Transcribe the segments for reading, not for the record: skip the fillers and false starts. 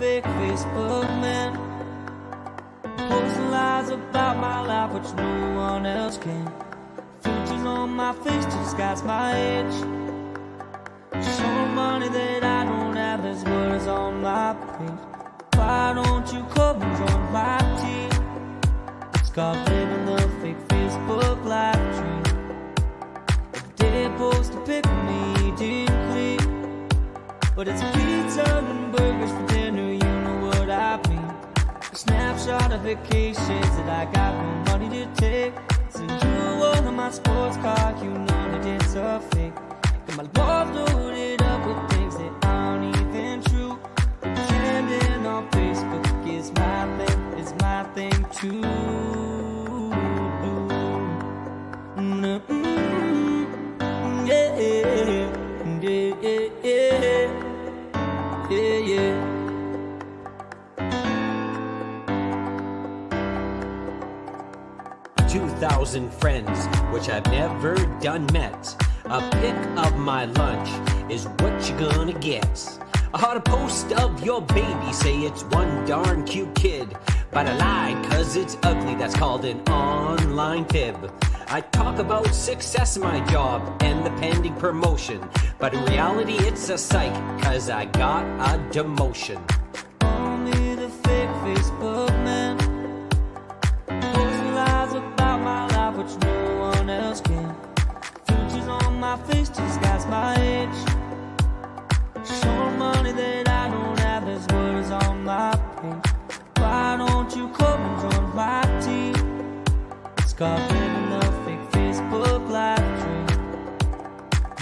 fake Facebook man, posting lies about my life which no one else can. Filters on my face disguise my age. Show money that I don't have, there's words on my page. Why don't you come and join my team? It's called living the fake Facebook live dream. If they post a pic of me eating clean, but it's pizza and burgers for dinner, you know what I mean. A snapshot of vacations that I got no money to take. Send you one of my sports cars, you know that it's a fake. Got my love loaded up with things that aren't even true. Pretending on Facebook is my thing too. Yeah, yeah, yeah, yeah. 2,000 friends, which I've never done met. A pic of my lunch is what you're gonna get. I had a post of your baby, say it's one darn cute kid. But I lied, cause it's ugly, that's called an online fib. I talk about success in my job and the pending promotion. But in reality it's a psych, cause I got a demotion. Only the fake Facebook man, posting lies about my life which no one else can. Filters on my face disguise my age. Show money that I don't have, there's words on my page. Why don't you come and join my team? It's called living the fake Facebook live dream.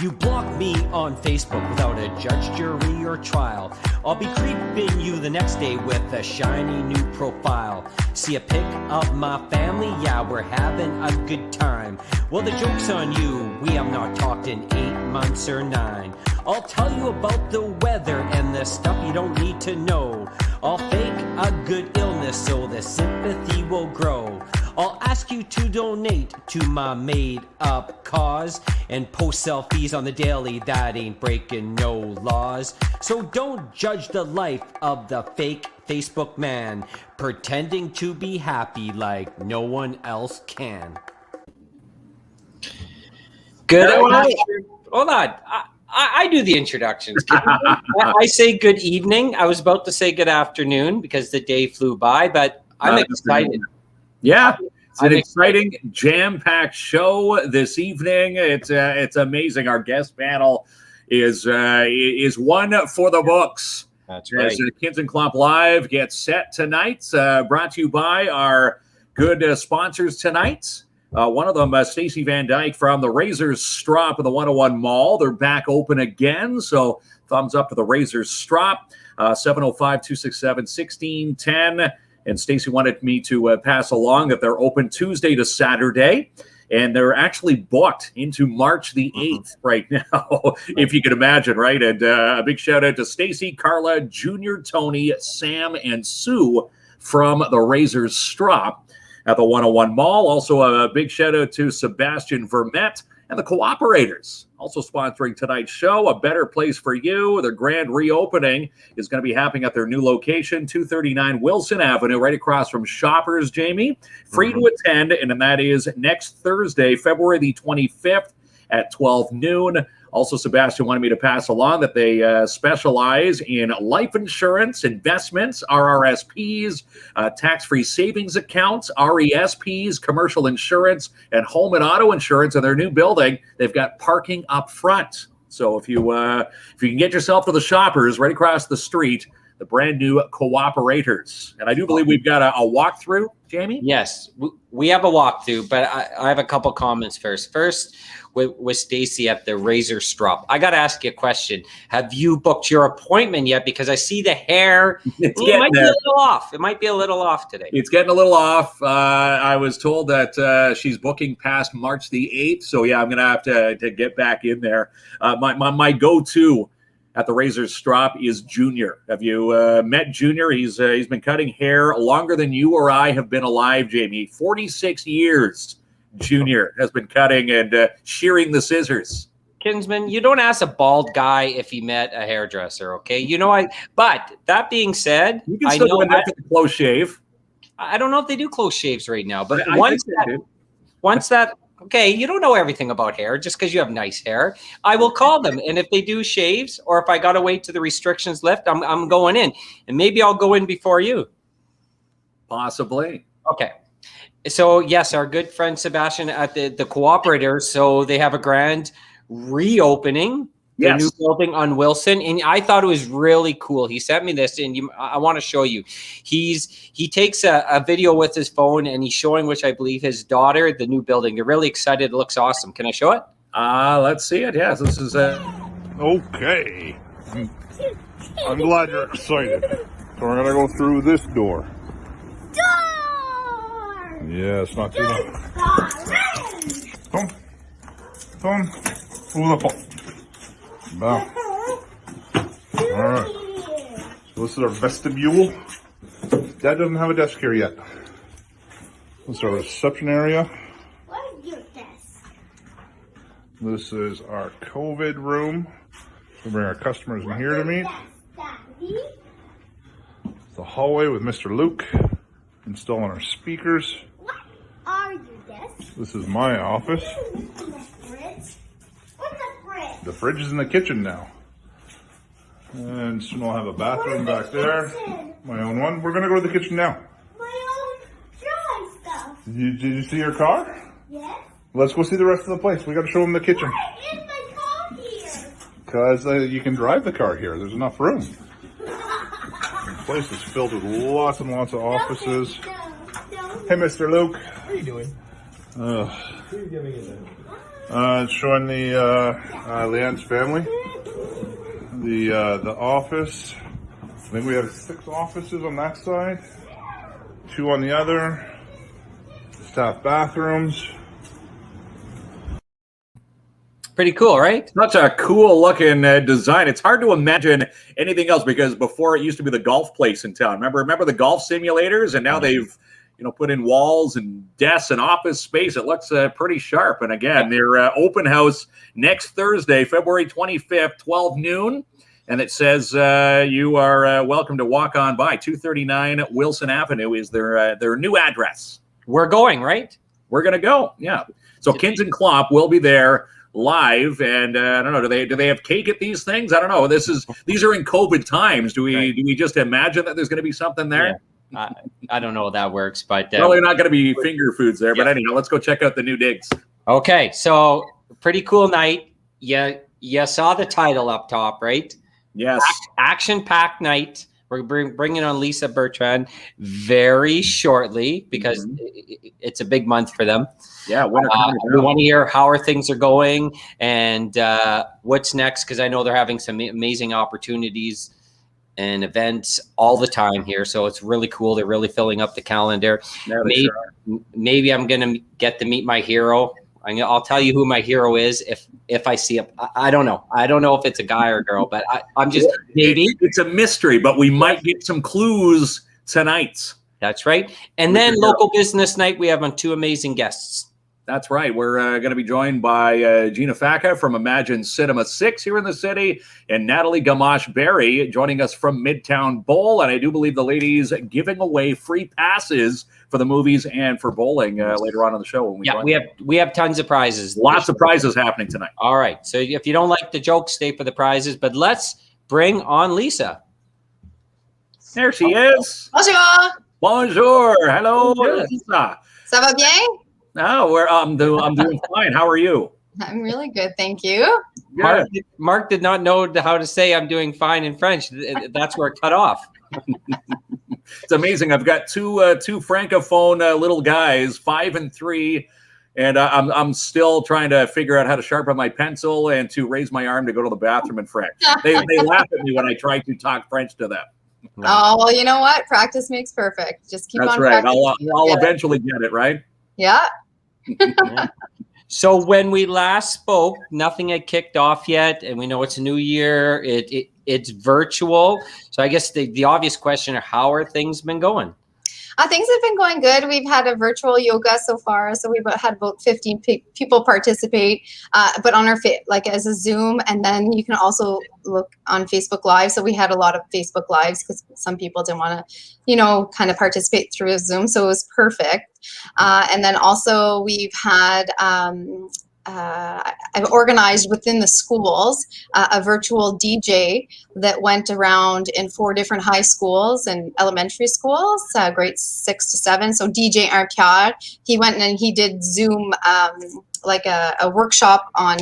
You block me on Facebook without a judge, jury, or trial. I'll be creeping you the next day with a shiny new profile. See a pic of my family? Yeah, we're having a good time. Well, the joke's on you. We have not talked in 8 months or 9. I'll tell you about the weather and the stuff you don't need to know. I'll fake a good illness so the sympathy will grow. I'll ask you to donate to my made-up cause and post selfies on the daily that ain't breaking no laws. So don't judge the life of the fake Facebook man, pretending to be happy like no one else can. Good. Hold on. I do the introductions. I say good evening. I was about to say good afternoon because the day flew by, but I'm excited. Yeah, it's an exciting, jam-packed show this evening. It's amazing. Our guest panel is one for the books. That's right. As KINZ and KLOMP Live gets set tonight, brought to you by our good sponsors tonight. One of them, Stacey Van Dyke from the Razor's Strop in the 101 Mall. They're back open again, so thumbs up to the Razor's Strop. 705-267-1610. And Stacey wanted me to pass along that they're open Tuesday to Saturday. And they're actually booked into March the 8th right now, if you can imagine, right? And a big shout out to Stacey, Carla, Junior, Tony, Sam, and Sue from the Razor's Strop at the 101 Mall. Also, a big shout out to Sebastian Vermette and the Cooperators, also sponsoring tonight's show. A Better Place for You. Their grand reopening is going to be happening at their new location, 239 Wilson Avenue, right across from Shoppers, Jamie. Free to attend, and that is next Thursday, February the 25th at 12 noon. Also, Sebastian wanted me to pass along that they specialize in life insurance, investments, RRSPs, tax-free savings accounts, RESPs, commercial insurance, and home and auto insurance. In their new building, they've got parking up front. So if you can get yourself to the Shoppers right across the street, the brand new Cooperators. And I do believe we've got a walkthrough, Jamie? Yes, we have a walkthrough, but I have a couple comments first. First, with Stacey at the Razor Strop, I got to ask you a question. Have you booked your appointment yet? Because I see the hair. It might be a little off. It might be a little off today. It's getting a little off. I was told that she's booking past March the 8th. So, yeah, I'm going to have to get back in there. My go-to at the Razor's Strop is Junior. Have you met Junior? He's been cutting hair longer than you or I have been alive, Jamie. 46 years Junior has been cutting and shearing the scissors. Kinsman, you don't ask a bald guy if he met a hairdresser, okay? You know, but that being said, You can still go in there for the close shave. I don't know if they do close shaves right now, but I once that, okay, you don't know everything about hair just because you have nice hair. I will call them, and if they do shaves, or if I got to wait till the restrictions lift, I'm going in, and maybe I'll go in before you. Possibly. Okay. So yes, our good friend Sebastian at the Cooperators, so they have a grand reopening. The new building on Wilson, and I thought it was really cool. He sent me this, and I want to show you. He takes a video with his phone, and he's showing, which I believe his daughter, the new building. They're really excited. It looks awesome. Can I show it? Let's see it. Yes, this is okay. I'm glad you're excited. So we're gonna go through this door. Yeah, it's not too long. Boom. Pull the phone. Wow. All right. So this is our vestibule. Dad doesn't have a desk here yet. This is our reception area. Where's your desk? This is our COVID room. We bring our customers in here to meet. It's the hallway with Mr. Luke installing our speakers. What are your desks? This is my office. The fridge is in the kitchen now. And soon I'll have a bathroom back there. My own one. We're going to go to the kitchen now. My own dry stuff. Did you see your car? Yes. Let's go see the rest of the place. We got to show them the kitchen. Why is my car here? Because you can drive the car here. There's enough room. The place is filled with lots and lots of offices. No. Hey, Mr. Luke. How are you doing? Who are you giving it to? It's showing the Leanne's family. The office. I think we have 6 offices on that side. 2 on the other. Staff bathrooms. Pretty cool, right? Such a cool looking design. It's hard to imagine anything else because before it used to be the golf place in town. Remember the golf simulators, and now they've put in walls and desks and office space. It looks pretty sharp. And again, their open house next Thursday, February 25th, 12 noon. And it says you are welcome to walk on by. 239 Wilson Avenue is their new address. We're going, right? We're going to go. Yeah. So KINZ and KLOMP will be there live, and I don't know. Do they have cake at these things? I don't know. These are in COVID times. Do we just imagine that there's going to be something there? Yeah. I don't know how that works, but probably not going to be finger foods there. But anyhow, let's go check out the new digs. Okay, so pretty cool night. You saw the title up top, right? Yes. Action-packed night. We're bringing on Lisa Bertrand very shortly because it's a big month for them. Yeah, we want to hear how things are going and what's next, because I know they're having some amazing opportunities and events all the time here. So it's really cool. They're really filling up the calendar. Yeah, maybe I'm going to get to meet my hero. I'll tell you who my hero is if I see him. I don't know. I don't know if it's a guy or a girl, but I'm just maybe. It's a mystery, but we might get some clues tonight. That's right. And then local business night, we have on 2 amazing guests. That's right. We're going to be joined by Gina Facca from Imagine Cinema 6 here in the city, and Natalie Gamache-Berry joining us from Midtown Bowl. And I do believe the ladies giving away free passes for the movies and for bowling later on in the show. When we have tons of prizes. Lots of prizes happening tonight. All right. So if you don't like the jokes, stay for the prizes. But let's bring on Lisa. There she is. Bonjour. Bonjour. Hello, Lisa. Ça va bien? No, I'm doing fine. How are you? I'm really good, thank you. Mark did not know how to say I'm doing fine in French. That's where it cut off. It's amazing. I've got two francophone little guys, 5 and 3, and I'm still trying to figure out how to sharpen my pencil and to raise my arm to go to the bathroom in French. They laugh at me when I try to talk French to them. Oh, well, you know what? Practice makes perfect. Just keep on practicing. I'll eventually get it, right? Yeah. So when we last spoke, nothing had kicked off yet, and we know it's a new year. It's virtual. So I guess the obvious question are, how are things been going? Things have been going good. We've had a virtual yoga so far, so we've had about 15 people participate, but on our like as a Zoom, and then you can also look on Facebook Live. So we had a lot of Facebook Lives because some people didn't want to, kind of participate through Zoom, so it was perfect. And then also we've had. I've organized within the schools a virtual DJ that went around in 4 different high schools and elementary schools, grades 6 to 7. So DJ Arcade, he went and he did Zoom like a workshop on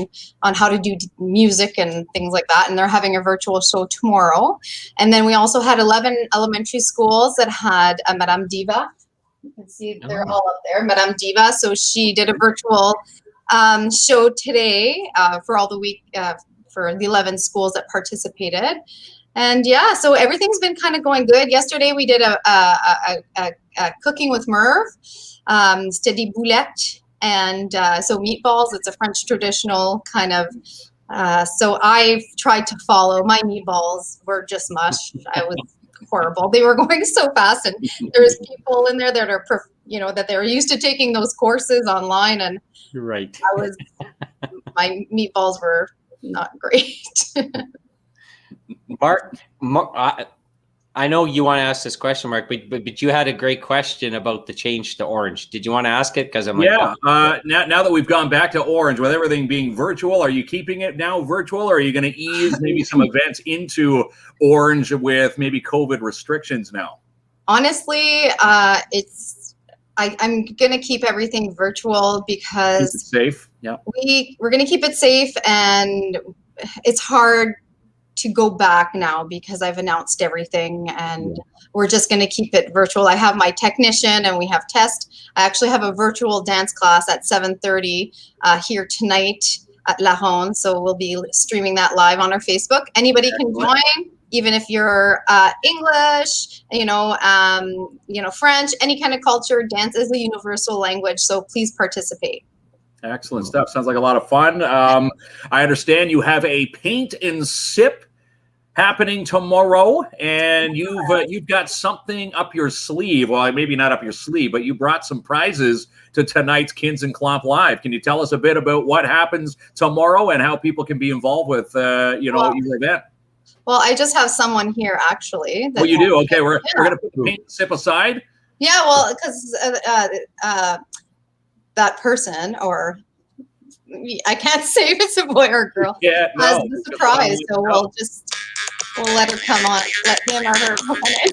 how to do music and things like that. And they're having a virtual show tomorrow. And then we also had 11 elementary schools that had a Madame Diva. You can see they're all up there, Madame Diva. So she did a virtual show today for all the week for the 11 schools that participated. And yeah, so everything's been kind of going good. Yesterday we did a cooking with Merv, c'était des boulettes, and so meatballs. It's a French traditional kind of. So I've tried to follow. My meatballs were just mush. I was horrible. They were going so fast, and there's people in there that are that they're used to taking those courses online, and right. My meatballs were not great. Mark, I know you want to ask this question, Mark, but you had a great question about the change to orange. Did you want to ask it? Because I'm now that we've gone back to orange, with everything being virtual, are you keeping it now virtual, or are you going to ease maybe some events into orange with maybe COVID restrictions now? Honestly, I'm going to keep everything virtual because keep it safe. Yeah, we're going to keep it safe, and it's hard to go back now because I've announced everything, and we're just going to keep it virtual. I have my technician, and we have test. I actually have a virtual dance class at 7:30 here tonight at La Ronde, so we'll be streaming that live on our Facebook. Anybody can join. Even if you're English, French, any kind of culture, dance is a universal language. So please participate. Excellent stuff. Sounds like a lot of fun. I understand you have a paint and sip happening tomorrow, and you've got something up your sleeve. Well, maybe not up your sleeve, but you brought some prizes to tonight's KINZ and KLOMP Live. Can you tell us a bit about what happens tomorrow and how people can be involved with your event? Well, I just have someone here, actually. Oh, you do? Okay, we're going to put the paint and sip aside. Yeah, well, because that person, or I can't say if it's a boy or a girl, has the surprise. So we'll let her come on. Let him or her come on in.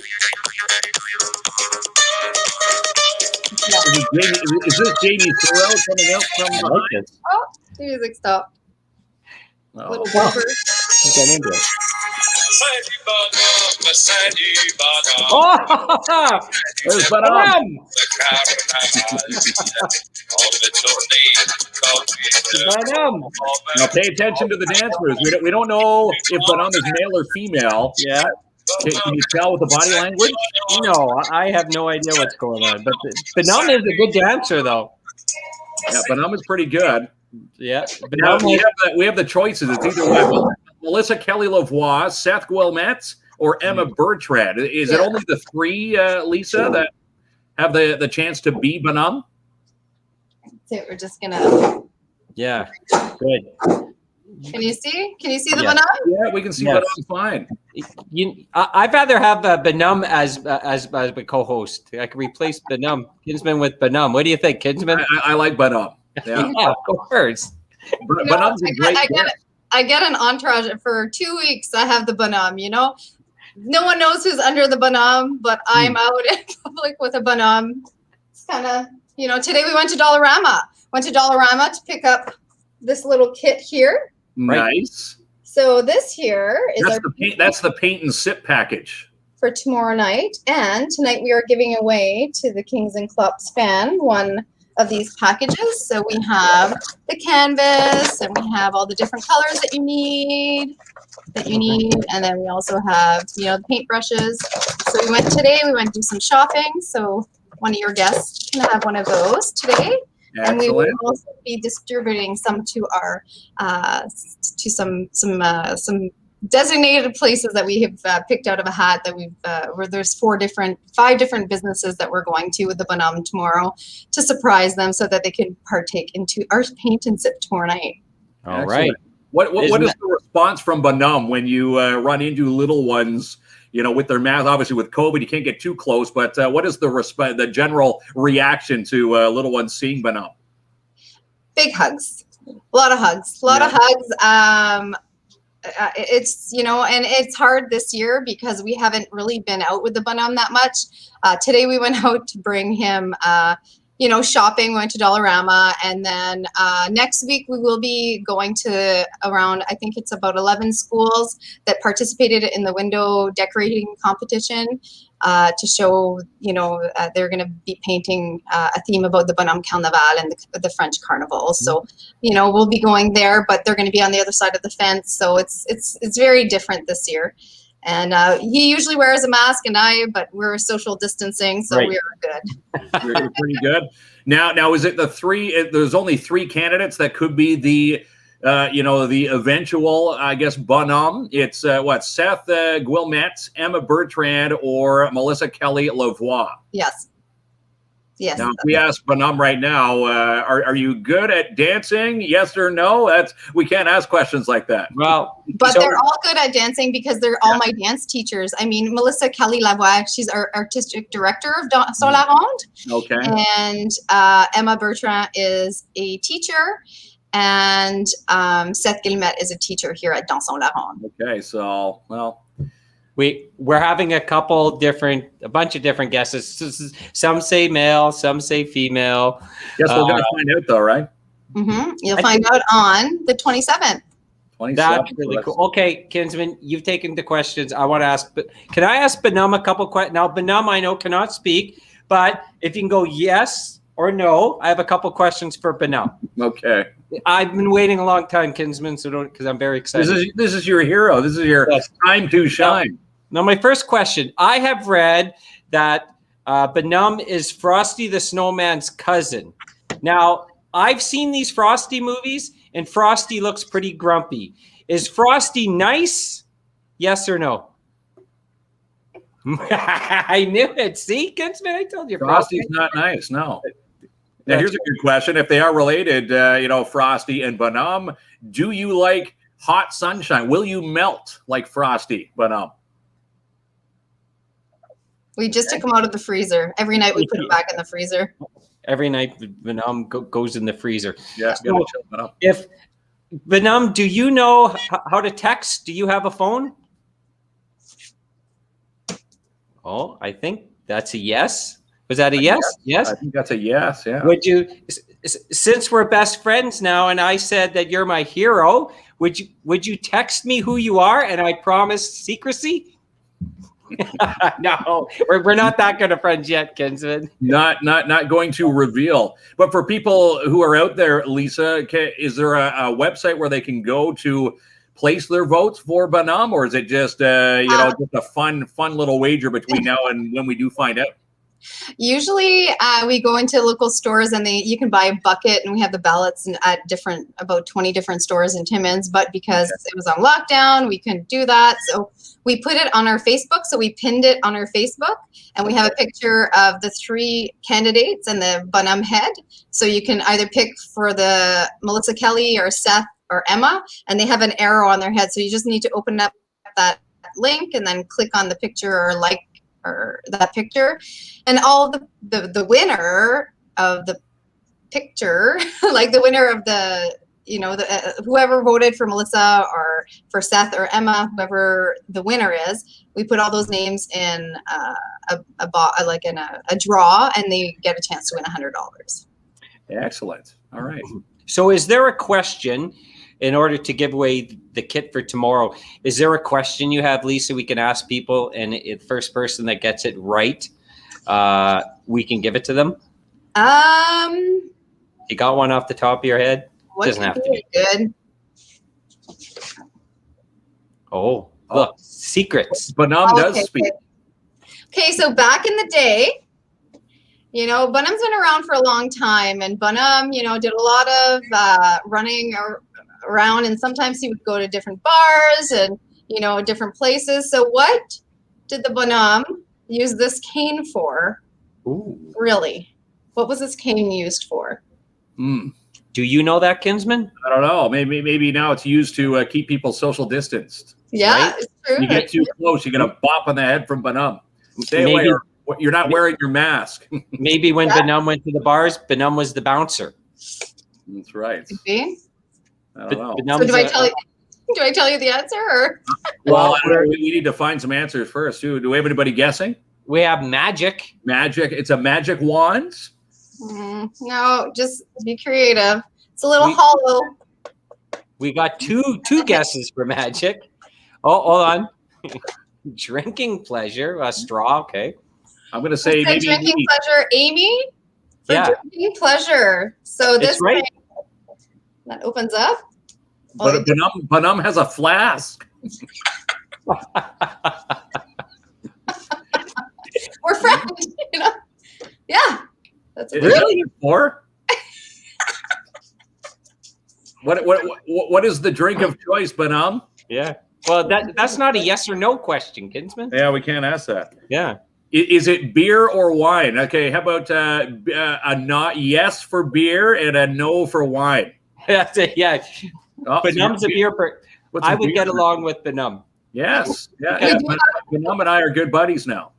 Is this Jamie Thoreau coming out from behind? Oh, the music stopped. Little Get into it. Oh, there's Bonhomme. Bonhomme. Now pay attention to the dance moves. We don't know if Bonhomme is male or female. Yeah. Can you tell with the body language? No, I have no idea what's going on. But Bonhomme is a good dancer, though. Yeah, Bonhomme is pretty good. Yeah. Now we have the choices. It's either Melissa Kelly-Lavoie, Seth Guillemette, or Emma Bertrand. Is it only the 3, Lisa, that have the chance to be Bonhomme? So we're just gonna. Yeah. Good. Can you see? Can you see the Bonhomme? Yeah, we can see Bonhomme fine. I'd rather have Bonhomme as a co-host. I could replace Bonhomme, Kinsman, with Bonhomme. What do you think, Kinsman? I like Bonhomme. Yeah, of course. Bonhomme's a great I get an entourage for 2 weeks. I have the Bonhomme, No one knows who's under the Bonhomme, but I'm out in public with a Bonhomme. It's kind of, today we went to Dollarama. To pick up this little kit here. Nice. So this here is that's the paint and sip package for tomorrow night. And tonight we are giving away to the KINZ and KLOMP fan one of these packages. So we have the canvas, and we have all the different colors that you need, and then we also have the paint brushes. So we went to do some shopping, so one of your guests can have one of those today. Excellent. And we will also be distributing some to our some designated places that we have picked out of a hat that we've where there's 5 different businesses that we're going to with the Bonhomme tomorrow to surprise them so that they can partake into our paint and sip tour night. All right. What is the response from Bonhomme when you run into little ones, with their mouth? Obviously, with COVID, you can't get too close. But what is the general reaction to little ones seeing Bonhomme? Big hugs, a lot of hugs, It's and it's hard this year because we haven't really been out with the Bonhomme that much. Today we went out to bring him shopping, went to Dollarama, and then next week we will be going to around, I think it's about 11 schools that participated in the window decorating competition to show, they're going to be painting a theme about the Bonhomme Carnaval and the French Carnival. So, we'll be going there, but they're going to be on the other side of the fence. So it's very different this year. And he usually wears a mask, but we're social distancing, so Right. we are good. You're pretty good. Now, is it the 3? There's only 3 candidates that could be the eventual, I guess, Bonhomme. It's Seth Guillemette, Emma Bertrand, or Melissa Kelly Lavoie. Yes. Yes. Now, if we ask Bonhomme right now, are you good at dancing? Yes or no? We can't ask questions like that. Well, But they're all good at dancing because they're all my dance teachers. I mean, Melissa Kelly Lavoie, she's our artistic director of Dansons la Ronde. Okay. And Emma Bertrand is a teacher. And Seth Guillemette is a teacher here at Dansons la Ronde. Okay, so, well. We're having a bunch of different guesses. Some say male, some say female. Guess we're going to find out, though, right? Mm-hmm. You'll find out on the 27th. That's really cool. Okay, Kinsman, you've taken the questions. I want to ask, but can I ask Bonhomme a couple questions? Now, Bonhomme, I know, cannot speak, but if you can go yes or no, I have a couple questions for Bonhomme. Okay. I've been waiting a long time, Kinsman, because I'm very excited. This is your hero. This is your time to shine. Now, my first question. I have read that Bonhomme is Frosty the Snowman's cousin. Now, I've seen these Frosty movies, and Frosty looks pretty grumpy. Is Frosty nice? Yes or no? I knew it. See, Kinsman, I told you. Frosty's not nice, no. Now, here's a good question. If they are related, Frosty and Bonhomme, do you like hot sunshine? Will you melt like Frosty, Bonhomme? We just took him out of the freezer. Every night we put him back in the freezer. Every night Bonhomme goes in the freezer. Yeah, So, if Bonhomme, do you know how to text? Do you have a phone? Oh, I think that's a yes. Was that a yes? Yes. I think that's a yes. Yeah. Would you, since we're best friends now, and I said that you're my hero, would you text me who you are, and I promise secrecy? No, we're not that kind of friends yet, Kinsman. Not going to reveal. But for people who are out there, Lisa, is there a website where they can go to place their votes for Bonhomme, or is it just just a fun little wager between now and when we do find out? Usually we go into local stores and you can buy a bucket, and we have the ballots at about 20 different stores in Timmins, but because it was on lockdown, we couldn't do that. So we put it on our Facebook. So we pinned it on our Facebook, and we have a picture of the 3 candidates and the Bonhomme head. So you can either pick for the Melissa Kelly or Seth or Emma, and they have an arrow on their head. So you just need to open up that link and then click on the picture or like or that picture, and all the winner of the picture, like the winner of the whoever voted for Melissa or for Seth or Emma, whoever the winner is, we put all those names in a draw, and they get a chance to win $100. Excellent. All right. So is there a question, in order to give away the kit for tomorrow, is there a question you have, Lisa, we can ask people, and the first person that gets it right, we can give it to them? You got one off the top of your head? Doesn't have to be good. Oh, look, secrets. Bonhomme does speak. Okay, so back in the day, Bonhomme's been around for a long time, and Bonhomme, did a lot of running around, and sometimes he would go to different bars, and different places. So what did the Bonhomme use this cane for? Ooh. Really? What was this cane used for? Do you know that, Kinsman? I don't know. Maybe now it's used to keep people social distanced. Yeah, right? it's true. You get too close, you get a bop on the head from Bonhomme. Stay away, or you're not wearing your mask. Maybe when Bonhomme went to the bars, Bonhomme was the bouncer. That's right. See? I don't know. So do I tell you the answer? Or? Well, we need to find some answers first, too. Do we have anybody guessing? We have magic. Magic. It's a magic wand? No, just be creative. It's a little hollow. We got two guesses for magic. Oh, hold on. Drinking pleasure, a straw. Okay. I'm going to say maybe drinking pleasure, Amy. For drinking pleasure. So this right. That opens up. But Bonhomme has a flask. We're friends, Yeah. That's really for. What is the drink of choice, Bonhomme? Yeah. Well, that's not a yes or no question, Kinsman. Yeah, we can't ask that. Yeah. Is it beer or wine? Okay, how about a not yes for beer and a no for wine? That's it. Yeah. Bonhomme's a beer. I would get along with Bonhomme. Yes. Yeah. Bonhomme and I are good buddies now.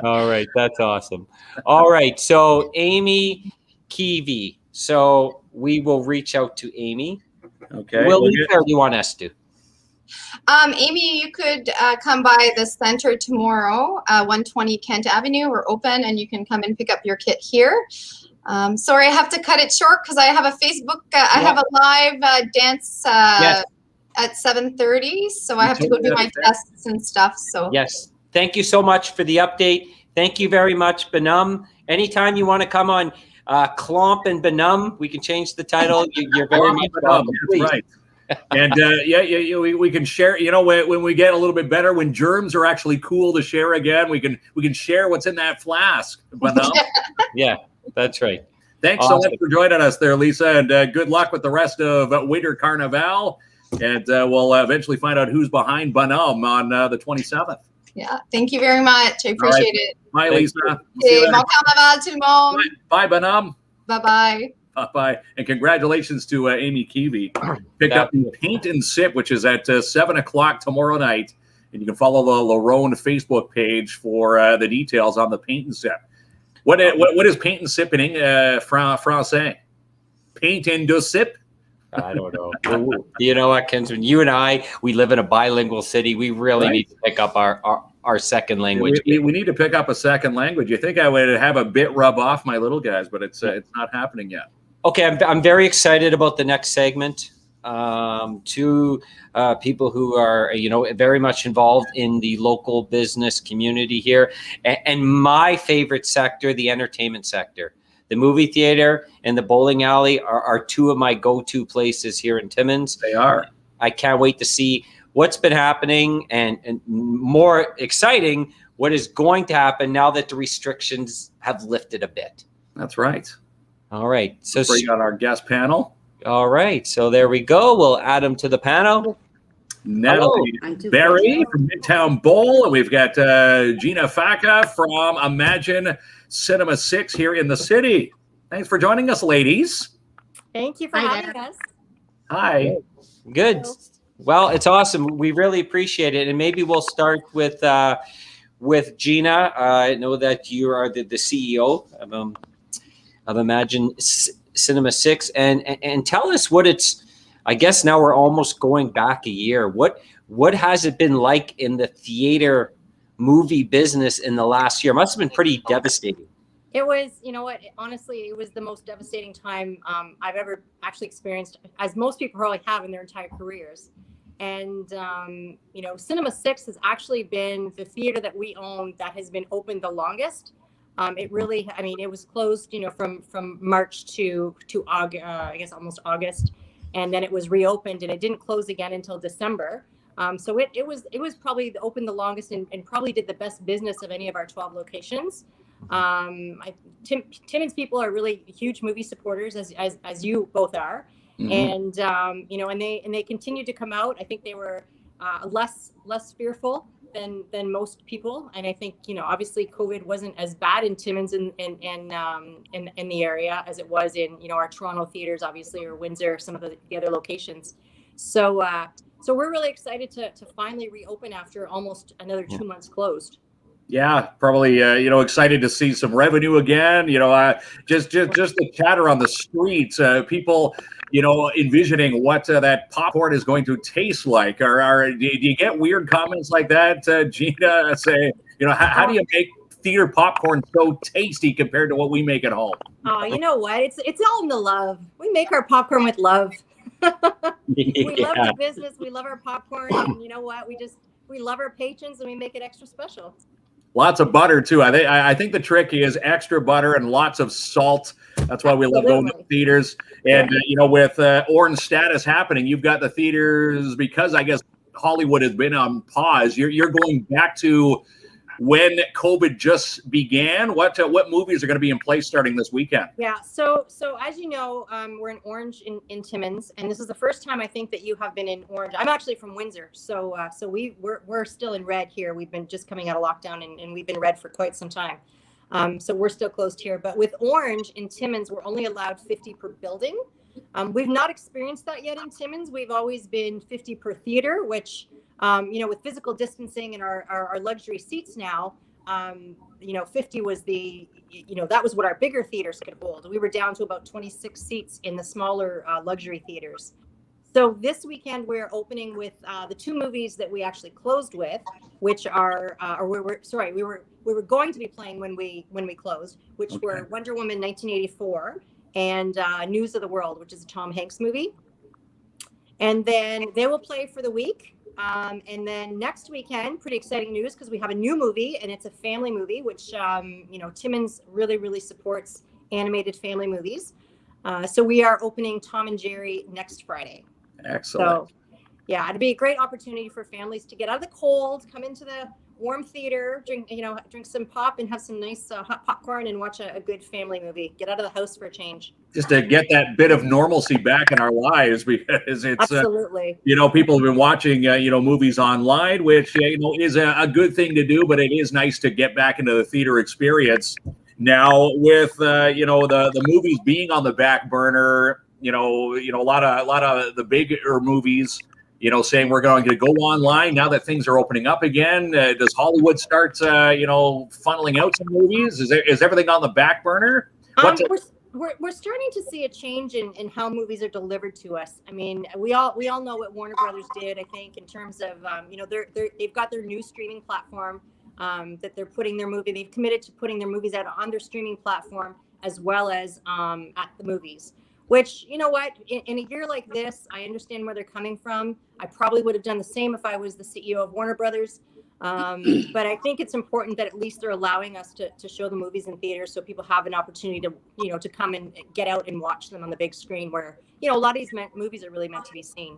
All right. That's awesome. All right. So Amy Kiwi. So we will reach out to Amy. Okay. Will we, or do you want us to? Amy, you could come by the center tomorrow, 120 Kent Avenue. We're open, and you can come and pick up your kit here. Sorry, I have to cut it short because I have a Facebook. I have a live dance at 7:30, so I have to go do my tests and stuff. So yes, thank you so much for the update. Thank you very much, Bonhomme. Anytime you want to come on KLOMP and Bonhomme, we can change the title. You're very much welcome. That's right. And we can share. When we get a little bit better, when germs are actually cool to share again, we can share what's in that flask. Yeah, that's right. Thanks so much for joining us there, Lisa, and good luck with the rest of Winter Carnival. And we'll eventually find out who's behind Bonhomme on the 27th. Yeah, thank you very much. I appreciate it. Bye, Lisa. Bon carnaval tout le monde. Bye, Bonhomme. Bye-bye. Bye. And congratulations to Amy Kiwi. Picked up the Paint and Sip, which is at 7 o'clock tomorrow night. And you can follow the Larone Facebook page for the details on the Paint and Sip. What is Paint and Sip in Francais? Paint and Sip? I don't know. You know what, Kinsman? You and I, we live in a bilingual city. We really need to pick up our second language. We need to pick up a second language. You think I would have a bit rub off my little guys, but it's not happening yet. Okay, I'm very excited about the next segment. Two people who are, very much involved in the local business community here. And my favorite sector, the entertainment sector. The movie theater and the bowling alley are two of my go-to places here in Timmins. They are. I can't wait to see what's been happening and more exciting, what is going to happen now that the restrictions have lifted a bit. That's right. All right. So bring on our guest panel. All right. So there we go. We'll add them to the panel. Natalie Berry from Midtown Bowl. And we've got Gina Faca from Imagine Cinema 6 here in the city. Thanks for joining us, ladies. Thank you for having us. Hi. Good. Well, it's awesome. We really appreciate it. And maybe we'll start with Gina. I know that you are the CEO of Imagine Cinema 6. And tell us what it's, I guess now we're almost going back a year. What has it been like in the theater movie business in the last year? It must have been pretty devastating. It was, honestly, it was the most devastating time I've ever actually experienced, as most people probably have in their entire careers. And, Cinema 6 has actually been the theater that we own that has been open the longest. It really, it was closed, from March to August, I guess almost August. And then it was reopened and it didn't close again until December. So it was probably open the longest and probably did the best business of any of our 12 locations. Timmins people are really huge movie supporters, as you both are. Mm-hmm. And and they continued to come out. I think they were less fearful than most people. And I think, obviously COVID wasn't as bad in Timmins in the area as it was in, our Toronto theaters, obviously, or Windsor, some of the other locations. So we're really excited to finally reopen after almost another 2 months closed. Yeah, probably, excited to see some revenue again. Just the chatter on the streets, people, envisioning what that popcorn is going to taste like. Do you get weird comments like that, Gina? Say, how do you make theater popcorn so tasty compared to what we make at home? Oh, you know what? It's all in the love. We make our popcorn with love. We love the business. We love our popcorn, and you know what? We love our patrons, and we make it extra special. Lots of butter too. I think the trick is extra butter and lots of salt. That's why we love going to theaters. And with Orange status happening, you've got the theaters, because I guess Hollywood has been on pause. You're going back to when COVID just began. What movies are going to be in place starting this weekend? Yeah. So as you know, we're in Orange in Timmins, and this is the first time I think that you have been in Orange. I'm actually from Windsor, so we're still in red here. We've been just coming out of lockdown, and we've been red for quite some time. So we're still closed here. But with Orange in Timmins, we're only allowed 50 per building. We've not experienced that yet in Timmins. We've always been 50 per theater, which with physical distancing and our luxury seats now, 50 was that was what our bigger theaters could hold. We were down to about 26 seats in the smaller luxury theaters. So this weekend we're opening with the two movies that we actually closed with, which are, we were going to be playing when we closed, which were Wonder Woman 1984 and News of the World, which is a Tom Hanks movie. And then they will play for the week. And then next weekend, pretty exciting news, because we have a new movie, and it's a family movie, which, Timmins really, really supports animated family movies. So we are opening Tom and Jerry next Friday. Excellent. So, yeah, it'd be a great opportunity for families to get out of the cold, come into the warm theater, drink some pop and have some nice hot popcorn and watch a good family movie. Get out of the house for a change. Just to get that bit of normalcy back in our lives, because it's absolutely. People have been watching movies online, which is a good thing to do, but it is nice to get back into the theater experience. Now with the movies being on the back burner, a lot of the bigger movies, saying we're going to go online now that things are opening up again. Does Hollywood start, funneling out some movies? Is everything on the back burner? We're starting to see a change in how movies are delivered to us. I mean, we all know what Warner Brothers did, I think, in terms of, they've got their new streaming platform that they're putting their movie. They've committed to putting their movies out on their streaming platform as well as at the movies. Which, you know what, in a year like this, I understand where they're coming from. I probably would have done the same if I was the CEO of Warner Brothers. But I think it's important that at least they're allowing us to show the movies in theaters, so people have an opportunity to come and get out and watch them on the big screen, where, a lot of these movies are really meant to be seen.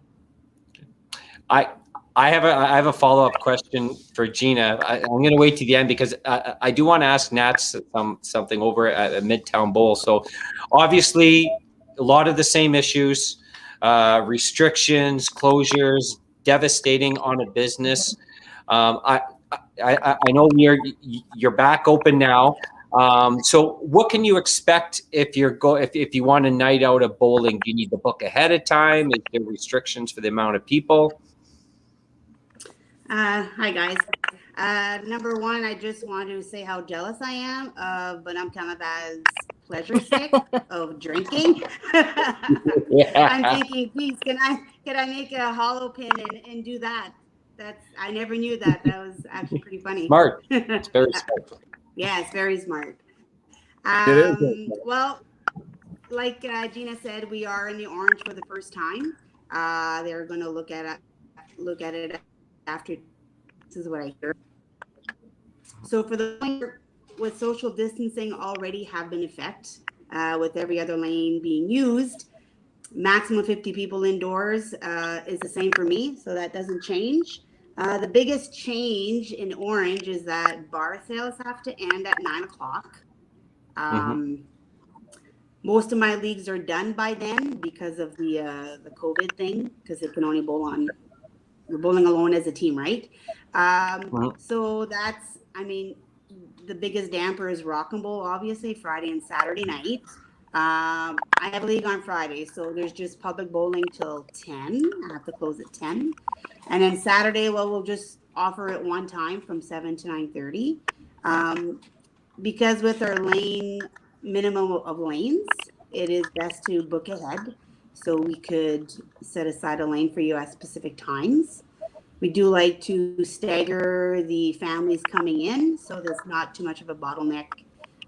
I have a follow-up question for Gina. I'm going to wait to the end, because I do want to ask Nats something over at Midtown Bowl. So obviously, a lot of the same issues, restrictions, closures, devastating on a business. I know you're back open now. So what can you expect if you want a night out of bowling? Do you need to book ahead of time? Is there restrictions for the amount of people? Hi guys. Number one, I just want to say how jealous I am of Bonhomme Canada's pleasure stick of drinking. I'm thinking, please, can I make a hollow pin and do that? I never knew that. That was actually pretty funny. Smart. It's very smart. Yeah, it's very smart. It is. Well, like Gina said, we are in the Orange for the first time. They're going to look at it after. This is what I hear. So for the with social distancing already have been in effect, with every other lane being used, maximum 50 people indoors is the same for me, so that doesn't change. The biggest change in Orange is that bar sales have to end at 9 o'clock. Most of my leagues are done by then because of the COVID thing, because they can only bowl on you're bowling alone as a team, right? So that's, I mean, the biggest damper is Rock and Bowl, obviously, Friday and Saturday night. I have a league on Friday, so there's just public bowling till 10. I have to close at 10. And then Saturday, well, we'll just offer it one time from 7 to 9:30. Because with our lane minimum of lanes, it is best to book ahead. So we could set aside a lane for you at specific times. We do like to stagger the families coming in, so there's not too much of a bottleneck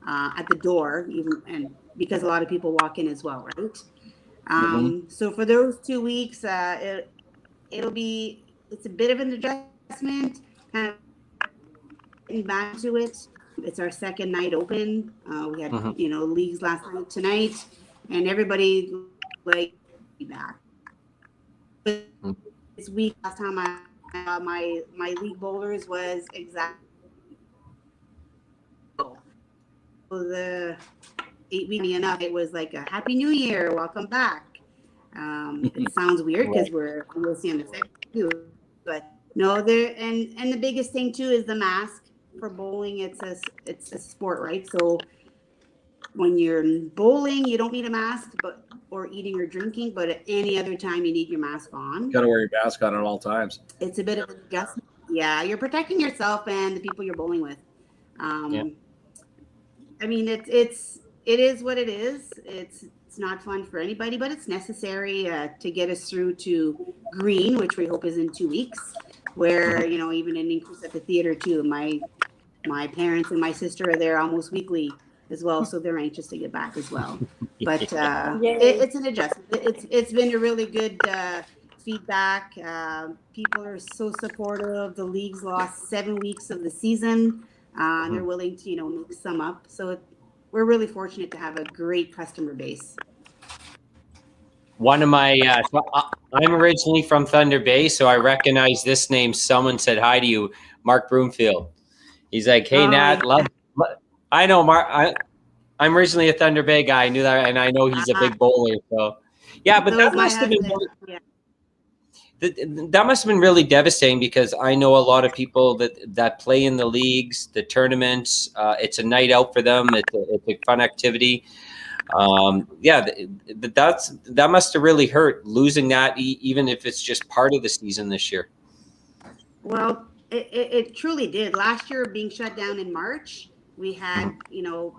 at the door, even, and because a lot of people walk in as well, right? So for those 2 weeks, it's a bit of an adjustment, kind of getting back to it. It's our second night open. We had leagues last night, tonight, and everybody like back. But this week, last time my league bowlers was exactly the 8 weeks enough. It was like a Happy New Year, welcome back. It sounds weird because we're almost the end of February, but no, there and the biggest thing too is the mask for bowling. It's a sport, right? So when you're bowling, you don't need a mask, or eating or drinking, but at any other time you need your mask on. Got to wear your mask on at all times. It's a bit of an adjustment. Yeah, you're protecting yourself and the people you're bowling with. I mean, it is what it is. It's not fun for anybody, but it's necessary to get us through to green, which we hope is in 2 weeks. Where even an increase at the theater too. My parents and my sister are there almost weekly as well, so they're anxious to get back as well. But it's an adjustment. It's been a really good feedback. People are so supportive. The league's lost 7 weeks of the season. And they're willing to make some up. So we're really fortunate to have a great customer base. One of my, I'm originally from Thunder Bay, so I recognize this name. Someone said hi to you, Mark Broomfield. He's like, hey, Nat, I know Mark. I'm originally a Thunder Bay guy. I knew that, and I know he's a big bowler. So, yeah, but that must have been that must have been really devastating, because I know a lot of people that play in the leagues, the tournaments. It's a night out for them. It's a fun activity. That must have really hurt, losing that, even if it's just part of the season this year. Well, it truly did. Last year, being shut down in March, we had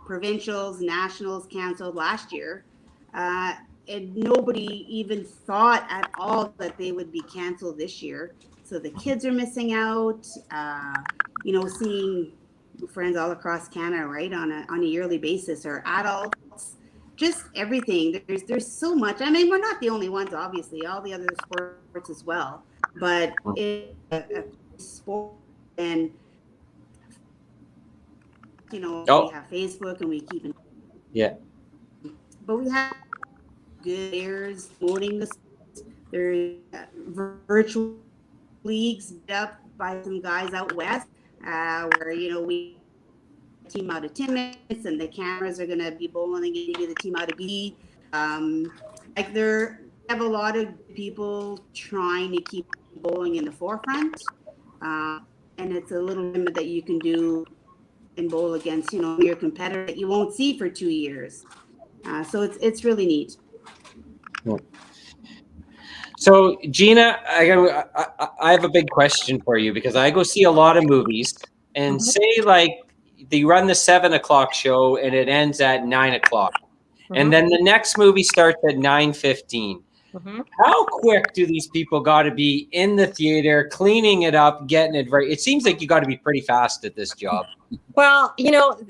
provincials, nationals canceled last year, and nobody even thought at all that they would be canceled this year. So the kids are missing out. Seeing friends all across Canada, right, on a yearly basis, or adults. Just everything. There's so much. I mean, we're not the only ones, obviously. All the other sports as well. But it's a sport, and we have Facebook and we keep in. Yeah. But we have good players voting this. There's virtual leagues up by some guys out west, where we team out of Timmins, and the cameras are going to be bowling against the team out of B. There have a lot of people trying to keep bowling in the forefront, and it's a little limit that you can do and bowl against your competitor that you won't see for 2 years. So it's really neat. So Gina, I have a big question for you, because I go see a lot of movies, and say like they run the 7 o'clock show and it ends at 9 o'clock. And then the next movie starts at 9:15. How quick do these people got to be in the theater, cleaning it up, getting it right? It seems like you got to be pretty fast at this job. Well,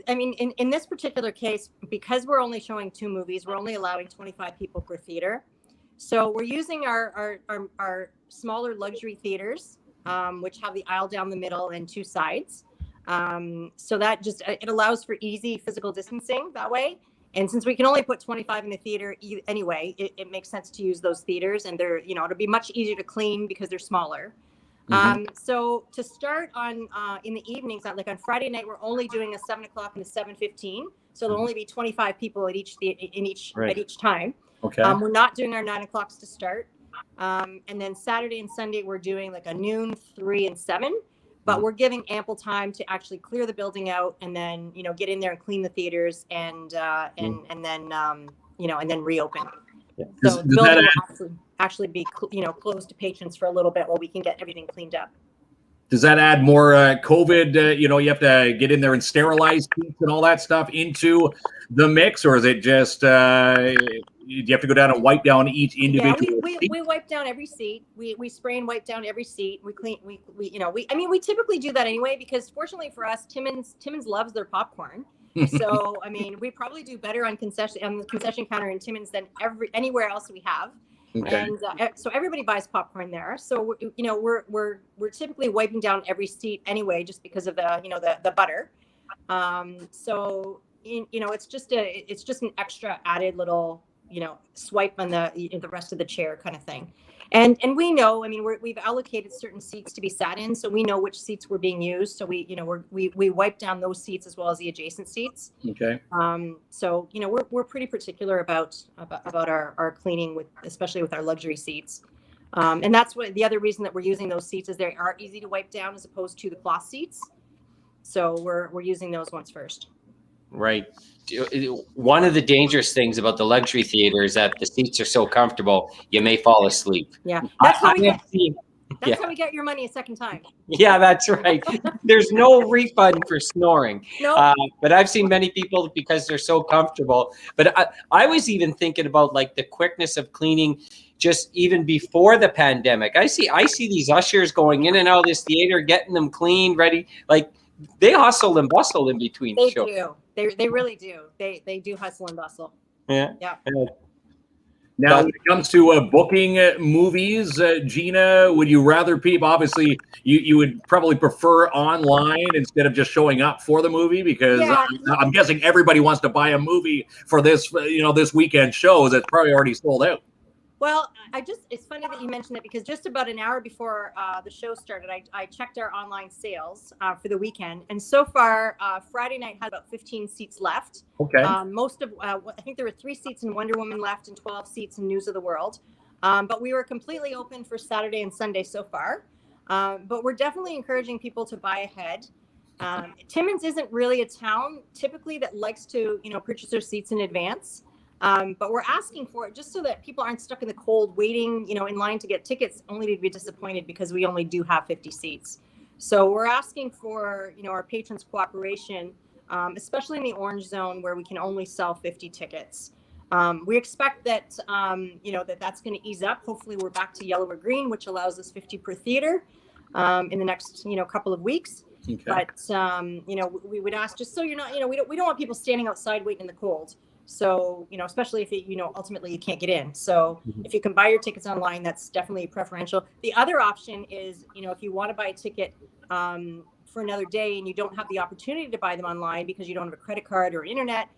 I mean, in this particular case, because we're only showing 2 movies, we're only allowing 25 people per theater. So we're using our smaller luxury theaters, which have the aisle down the middle and 2 sides. So that just, it allows for easy physical distancing that way. And since we can only put 25 in the theater anyway, it makes sense to use those theaters, and they're, it'll be much easier to clean because they're smaller. So to start on in the evenings, like on Friday night, we're only doing a 7 o'clock and a 7:15. So there'll only be 25 people at each at each time. Okay. We're not doing our 9 o'clocks to start. And then Saturday and Sunday, we're doing like a noon, 3 and 7. But we're giving ample time to actually clear the building out, and then get in there and clean the theaters, and then reopen. Yeah. So the building will actually be closed to patrons for a little bit while we can get everything cleaned up. Does that add more COVID? You have to get in there and sterilize seats and all that stuff into the mix, or is it just you have to go down and wipe down each individual? Yeah, we wipe down every seat. We spray and wipe down every seat. We clean. We typically do that anyway, because fortunately for us, Timmins loves their popcorn. So we probably do better on the concession counter in Timmins than anywhere else we have. Okay. And so everybody buys popcorn there. So we're typically wiping down every seat anyway, just because of the butter. So it's just an extra added little swipe on the rest of the chair kind of thing. And we know, we've allocated certain seats to be sat in, so we know which seats were being used. So we wipe down those seats as well as the adjacent seats. Okay. So we're pretty particular about our cleaning, especially with our luxury seats. And that's the other reason that we're using those seats is they are easy to wipe down as opposed to the cloth seats. So we're using those ones first. Right. One of the dangerous things about the luxury theater is that the seats are so comfortable, you may fall asleep. Yeah, that's how we get your money a second time. Yeah, that's right. There's no refund for snoring. No. But I've seen many people because they're so comfortable. But I was even thinking about like the quickness of cleaning just even before the pandemic. I see these ushers going in and out of this theater, getting them clean, ready. Like they hustle and bustle in between shows. They do. They really do. They do hustle and bustle. Yeah. Yeah. Now, when it comes to booking movies, Gina, would you rather people, obviously, you would probably prefer online instead of just showing up for the movie? Because I'm guessing everybody wants to buy a movie for this, this weekend show that's probably already sold out. Well, it's funny that you mentioned that, because just about an hour before the show started, I checked our online sales for the weekend. And so far, Friday night had about 15 seats left. Okay. I think there were 3 seats in Wonder Woman left and 12 seats in News of the World. But we were completely open for Saturday and Sunday so far. But we're definitely encouraging people to buy ahead. Timmins isn't really a town typically that likes to, purchase their seats in advance. But we're asking for it just so that people aren't stuck in the cold waiting, in line to get tickets, only to be disappointed because we only do have 50 seats. So we're asking for, our patrons' cooperation, especially in the orange zone where we can only sell 50 tickets. We expect that, that's going to ease up. Hopefully we're back to yellow or green, which allows us 50 per theater in the next, couple of weeks. Okay. But, we would ask just so you're not, we don't want people standing outside waiting in the cold. So, especially if ultimately you can't get in. So if you can buy your tickets online, that's definitely preferential. The other option is, if you want to buy a ticket for another day and you don't have the opportunity to buy them online because you don't have a credit card or internet,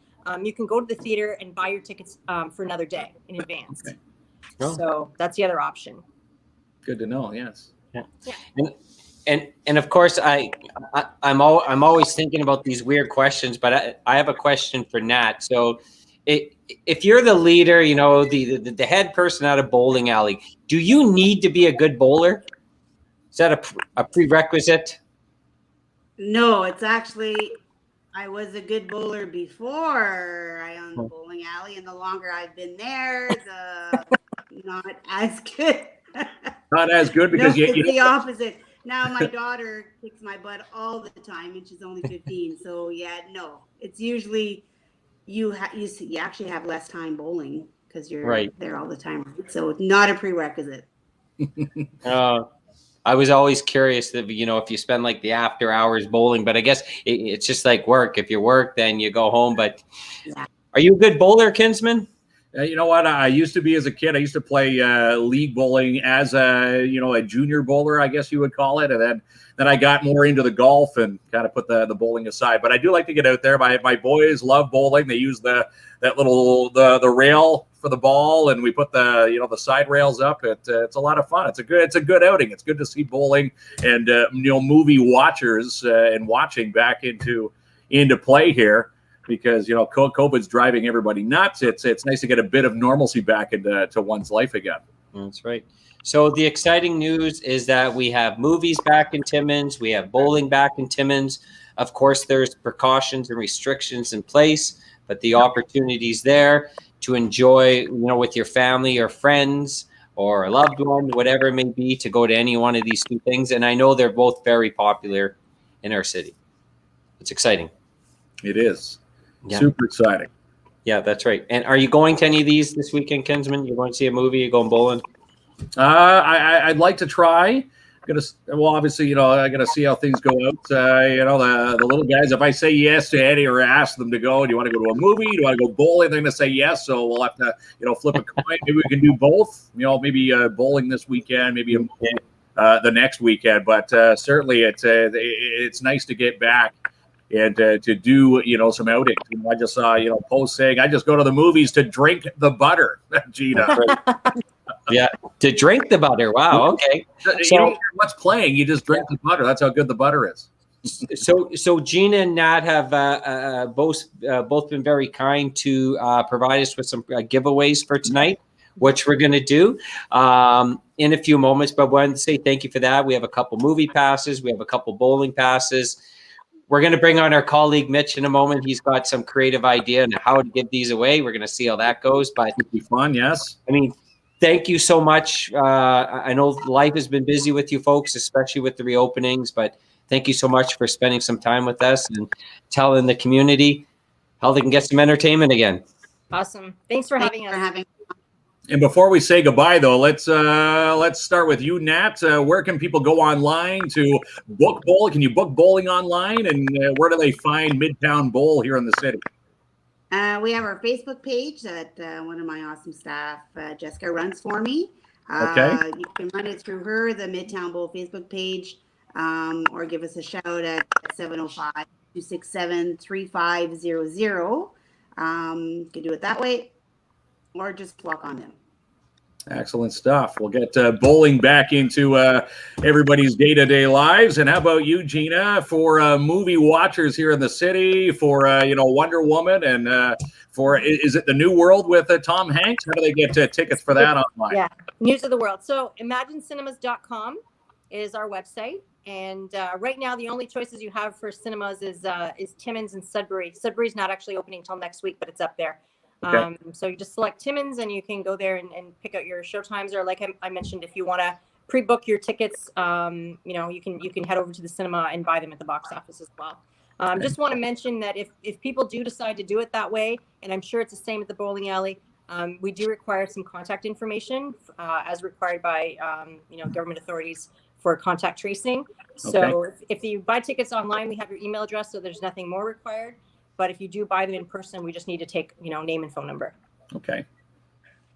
you can go to the theater and buy your tickets for another day in advance. Okay. Oh. So that's the other option. Good to know. Yes. Yeah. And of course, I'm always thinking about these weird questions, but I have a question for Nat. So if you're the leader, the head person at a bowling alley, do you need to be a good bowler? Is that a prerequisite? No, it's actually, I was a good bowler before I owned the bowling alley, and the longer I've been there, the not as good. Not as good because it's the opposite. Now my daughter kicks my butt all the time, and she's only 15. So it's usually you actually have less time bowling because you're there all the time. So it's not a prerequisite. I was always curious that if you spend like the after hours bowling, but I guess it's just like work. If you work, then you go home. But are you a good bowler, Kinsman? You know what? I used to be as a kid. I used to play league bowling as a junior bowler, I guess you would call it. And then I got more into the golf and kind of put the bowling aside. But I do like to get out there. My boys love bowling. They use the rail for the ball, and we put the side rails up. It's a lot of fun. It's a good outing. It's good to see bowling and movie watchers and watching back into play here. Because COVID's driving everybody nuts. It's nice to get a bit of normalcy back into one's life again. That's right. So the exciting news is that we have movies back in Timmins. We have bowling back in Timmins. Of course, there's precautions and restrictions in place, but the opportunity's there to enjoy, with your family or friends or a loved one, whatever it may be, to go to any one of these two things. And I know they're both very popular in our city. It's exciting. It is. Yeah. Super exciting. Yeah, that's right. And are you going to any of these this weekend, Kinsman? You're going to see a movie? You're going bowling? I'd like to try. Obviously, I got to see how things go out. The little guys, if I say yes to Eddie or ask them to go, do you want to go to a movie? Do you want to go bowling? They're going to say yes. So we'll have to, flip a coin. Maybe we can do both. Maybe bowling this weekend, maybe the next weekend. But certainly it's nice to get back and to do, some outings. I just saw, posts saying, I just go to the movies to drink the butter, Gina. Yeah, to drink the butter. Wow, okay. You don't care what's playing, you just drink the butter. That's how good the butter is. So Gina and Nat have both been very kind to provide us with some giveaways for tonight, which we're going to do in a few moments. But I wanted to say thank you for that. We have a couple movie passes. We have a couple bowling passes. We're going to bring on our colleague Mitch in a moment. He's got some creative idea on how to give these away. We're going to see how that goes. But it'll be fun, yes. I mean, thank you so much. I know life has been busy with you folks, especially with the reopenings, but thank you so much for spending some time with us and telling the community how they can get some entertainment again. Awesome. Thanks for having us. And before we say goodbye, though, let's start with you, Nat. Where can people go online to book bowl? Can you book bowling online? And where do they find Midtown Bowl here in the city? We have our Facebook page that one of my awesome staff, Jessica, runs for me. Okay. You can run it through her, the Midtown Bowl Facebook page, or give us a shout at 705-267-3500. You can do it that way, or just walk on in. Excellent stuff. We'll get bowling back into everybody's day-to-day lives. And how about you, Gina, for movie watchers here in the city, for Wonder Woman, and for is it The New World with Tom Hanks? How do they get tickets for that online? Yeah, News of the World. So imaginecinemas.com is our website, and right now the only choices you have for cinemas is Timmins and Sudbury. Sudbury's not actually opening until next week, but it's up there. Okay. So you just select Timmins and you can go there and pick out your show times, or like I mentioned, if you want to pre-book your tickets, you can head over to the cinema and buy them at the box office as well. Just want to mention that if people do decide to do it that way, and I'm sure it's the same at the bowling alley, we do require some contact information as required by government authorities for contact tracing. So if you buy tickets online, we have your email address, so there's nothing more required. But if you do buy them in person, we just need to take, name and phone number. Okay.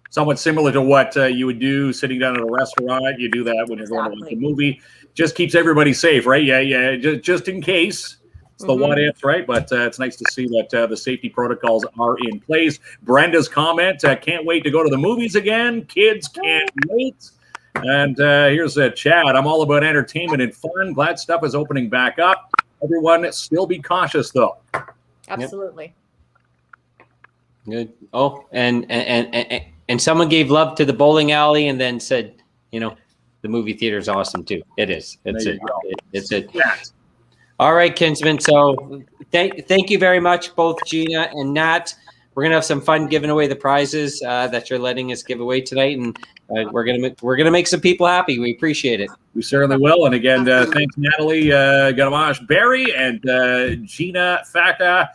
Somewhat similar to what you would do sitting down at a restaurant. You do that when you're going to watch a movie. Just keeps everybody safe, right? Yeah. Just in case. It's the what ifs, right? But it's nice to see that the safety protocols are in place. Brenda's comment, can't wait to go to the movies again. Kids can't wait. And here's Chad. I'm all about entertainment and fun. Glad stuff is opening back up. Everyone still be cautious, though. Absolutely. Good. Oh, and someone gave love to the bowling alley and then said, the movie theater is awesome too. It is. It's it. All right, Kinsman. So thank you very much, both Gina and Nat. We're gonna have some fun giving away the prizes that you're letting us give away tonight, and we're gonna make some people happy. We appreciate it. We certainly will. And again, thanks Natalie Gamash Berry and Gina Facta,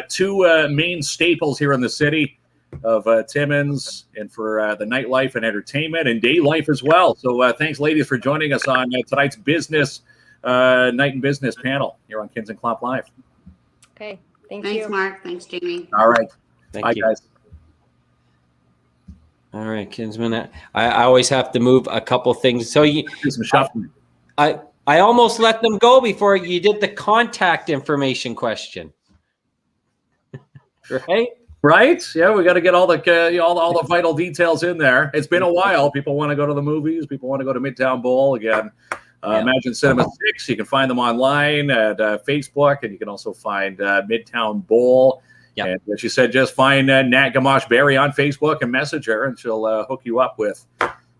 two main staples here in the city of Timmins, and for the nightlife and entertainment and day life as well. So thanks, ladies, for joining us on tonight's business night in business panel here on KINZ and KLOMP Live. Okay. Thanks, Mark. Thanks, Jamie. All right. Thank Bye, you. guys. All right, Kinsman. I always have to move a couple things. So Do some shuffling. I almost let them go before you did the contact information question. Right? Right? Yeah, we got to get all the vital details in there. It's been a while. People want to go to the movies. People want to go to Midtown Bowl again. Imagine Cinema 6. You can find them online at Facebook, and you can also find Midtown Bowl And she said, just find Nat Gamache Berry on Facebook and message her, and she'll hook you up with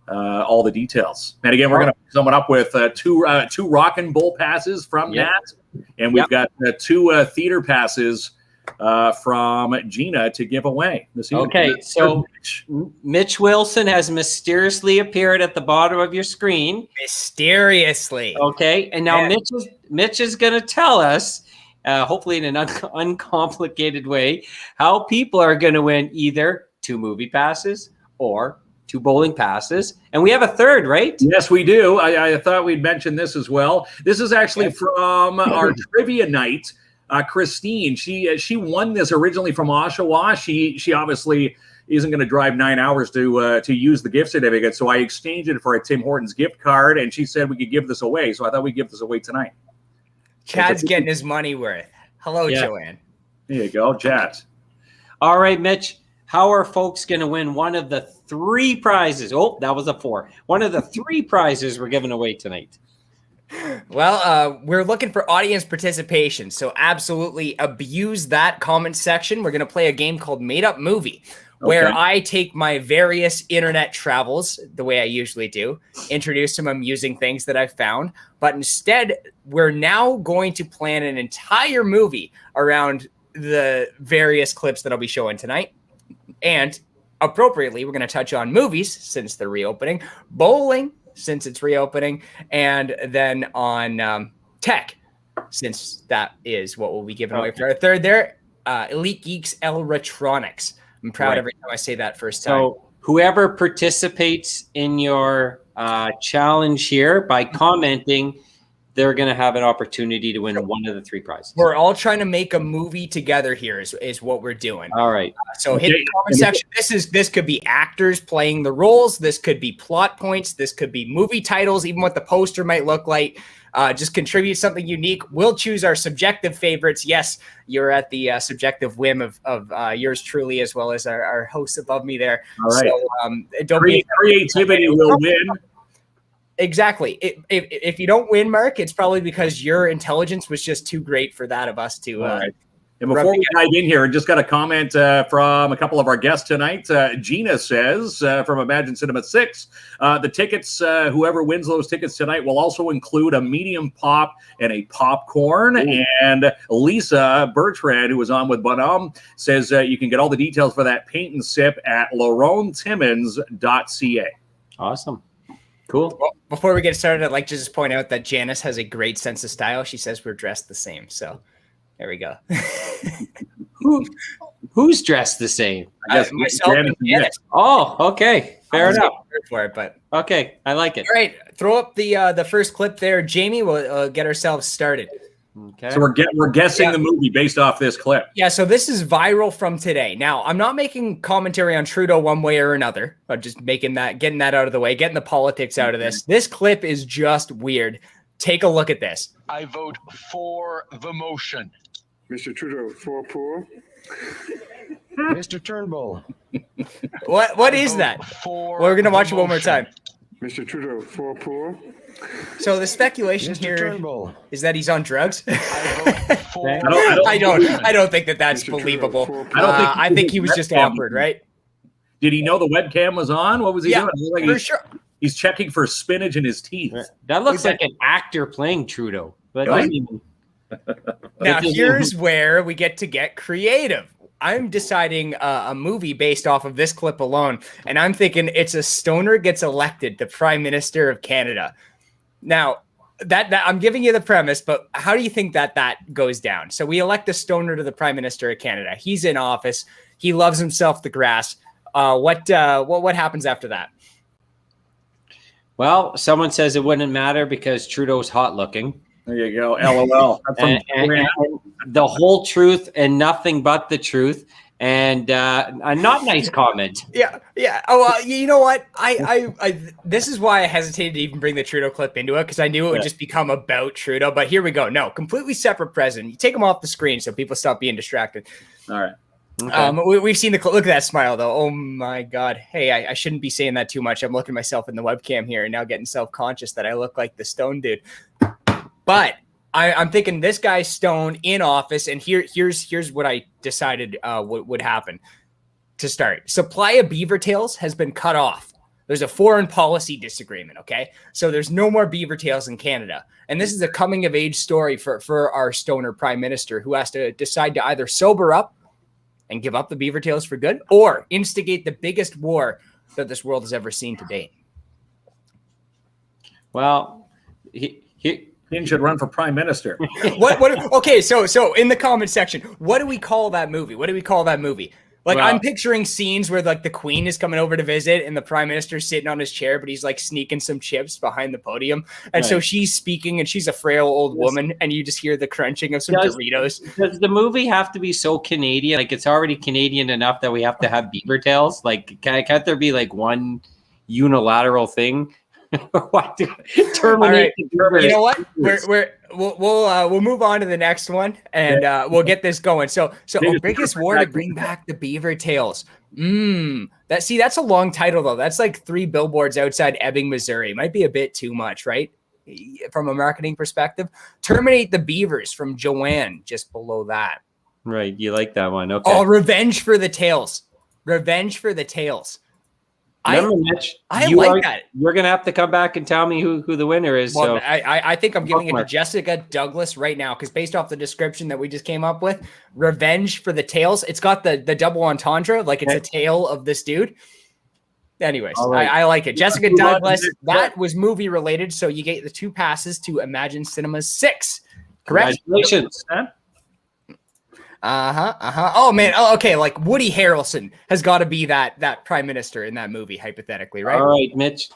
all the details. And again, we're going to hook someone up with two Rockin' Bull passes from Nat, and we've got 2 theater passes from Gina to give away this evening. Okay, so Mitch Wilson has mysteriously appeared at the bottom of your screen. Mysteriously. Okay, and now Mitch is going to tell us, hopefully in an uncomplicated way, how people are going to win either 2 movie passes or 2 bowling passes. And we have a third, right? Yes, we do. I thought we'd mention this as well. This is actually from our trivia night. Christine, she won this originally from Oshawa. She obviously isn't going to drive 9 hours to use the gift certificate, so I exchanged it for a Tim Hortons gift card, and she said we could give this away, so I thought we'd give this away tonight. Chad's getting his money worth. Hello, Joanne. There you go, Chad. All right, Mitch, how are folks going to win one of the 3 prizes? Oh, that was a 4. One of the 3 prizes we're giving away tonight. Well, we're looking for audience participation, so absolutely abuse that comment section. We're going to play a game called Made Up Movie, where I take my various internet travels, the way I usually do, introduce some amusing things that I found, but instead, we're now going to plan an entire movie around the various clips that I'll be showing tonight. And appropriately, we're going to touch on movies, since they're reopening, bowling, since it's reopening, and then on tech, since that is what we'll be giving away for our third there. Elite Geeks Electronics. I'm proud every time I say that first time. So whoever participates in your challenge here by commenting, they're going to have an opportunity to win one of the 3 prizes. We're all trying to make a movie together here is what we're doing. All right. So hit the comment section. This could be actors playing the roles. This could be plot points. This could be movie titles, even what the poster might look like. Just contribute something unique. We'll choose our subjective favorites. Yes, you're at the subjective whim of yours truly, as well as our hosts above me there. All right. So don't be creativity will win. Exactly. If you don't win, Mark, it's probably because your intelligence was just too great for that of us to. All right. And before we dive in here, just got a comment from a couple of our guests tonight. Gina says from Imagine Cinema 6, the tickets, whoever wins those tickets tonight will also include a medium pop and a popcorn. Ooh. And Lisa Bertrand, who was on with Bonhomme, says you can get all the details for that paint and sip at laronetimmons.ca. Awesome. Cool. Well, before we get started, I'd like to just point out that Janice has a great sense of style. She says we're dressed the same. So there we go. Who's dressed the same? Myself and Janice. Oh, okay. Fair enough. For it, but okay, I like it. All right, throw up the first clip there, Jamie. We'll get ourselves started. Okay. So we're guessing the movie based off this clip. Yeah, so this is viral from today. Now, I'm not making commentary on Trudeau one way or another. I'm just getting that out of the way, getting the politics out of this. This clip is just weird. Take a look at this. I vote for the motion. Mr. Trudeau, for poor. Mr. Turnbull. What is that? We're going to watch it one more time. Mr. Trudeau, for poor. So the speculation here is that he's on drugs. I don't think that's believable. I think he was just awkward, right? Did he know the webcam was on? What was he doing? Like for sure. He's checking for spinach in his teeth. That looks like an actor playing Trudeau. But now here's where we get creative. I'm deciding a movie based off of this clip alone, and I'm thinking it's a stoner gets elected the Prime Minister of Canada. Now, that I'm giving you the premise, but how do you think that goes down? So we elect a stoner to the Prime Minister of Canada. He's in office. He loves himself the grass. What happens after that? Well, someone says it wouldn't matter because Trudeau's hot looking. There you go. LOL. and the whole truth and nothing but the truth. And a not nice comment. Yeah. Oh, you know what? I this is why I hesitated to even bring the Trudeau clip into it, because I knew it would just become about Trudeau. But here we go. No, completely separate president. You take him off the screen so people stop being distracted. All right. Okay. We've seen the clip. Look at that smile, though. Oh my God. Hey, I shouldn't be saying that too much. I'm looking at myself in the webcam here and now getting self-conscious that I look like the stone dude. But I'm thinking this guy's Stone in office, and here's what I decided would happen to start. Supply of beaver tails has been cut off. There's a foreign policy disagreement, okay? So there's no more beaver tails in Canada. And this is a coming of age story for our stoner prime minister who has to decide to either sober up and give up the beaver tails for good or instigate the biggest war that this world has ever seen to date. Well, He should run for prime minister. Okay, so in the comment section, what do we call that movie? What do we call that movie? Like, well, I'm picturing scenes where like the Queen is coming over to visit and the Prime Minister's sitting on his chair, but he's like sneaking some chips behind the podium. And so she's speaking and she's a frail old woman and you just hear the crunching of some Doritos. Does the movie have to be so Canadian? Like, it's already Canadian enough that we have to have beaver tails? Like, can't there be like one unilateral thing? What? Terminate the beavers. You know what? We'll move on to the next one and we'll get this going. So biggest war to bring back the beaver tails. That's a long title though. That's like 3 billboards outside Ebbing, Missouri. Might be a bit too much, right? From a marketing perspective. Terminate the beavers from Joanne, just below that. Right, you like that one? Okay. Oh, revenge for the tails. Revenge for the tails. Remember, Mitch, that. You're going to have to come back and tell me who the winner is. Well, so I think I'm giving it to Jessica Douglas right now because based off the description that we just came up with, revenge for the tails. It's got the double entendre, like it's a tale of this dude. Anyways, right. I like it. Jessica Douglas, that was movie related, so you get the 2 passes to Imagine Cinemas 6. Correct? Congratulations. Oh man. Oh, okay. Like Woody Harrelson has got to be that prime minister in that movie, hypothetically, right? All right, Mitch.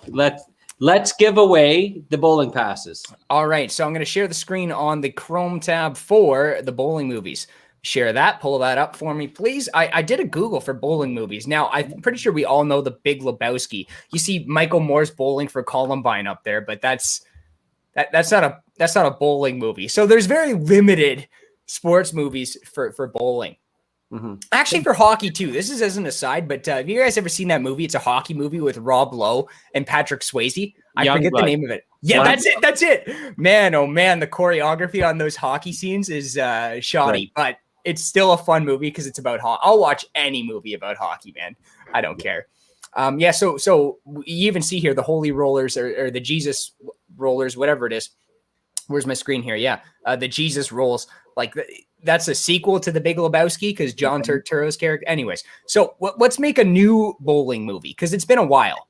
Let's give away the bowling passes. All right. So I'm going to share the screen on the Chrome tab for the bowling movies. Share that. Pull that up for me, please. I did a Google for bowling movies. Now I'm pretty sure we all know The Big Lebowski. You see Michael Moore's Bowling for Columbine up there, but that's not a bowling movie. So there's very limited sports movies for bowling. Actually, for hockey too. This is as an aside, but have you guys ever seen that movie? It's a hockey movie with Rob Lowe and Patrick Swayze. I forget the name of it. Yeah, that's it. Man, oh man, the choreography on those hockey scenes is shoddy, but it's still a fun movie because it's about hockey. I'll watch any movie about hockey, man. I don't care. So you even see here the Holy Rollers or the Jesus Rollers, whatever it is. Where's my screen here? Yeah, the Jesus Rolls. Like that's a sequel to The Big Lebowski because John Turturro's character. Anyways, so let's make a new bowling movie because it's been a while.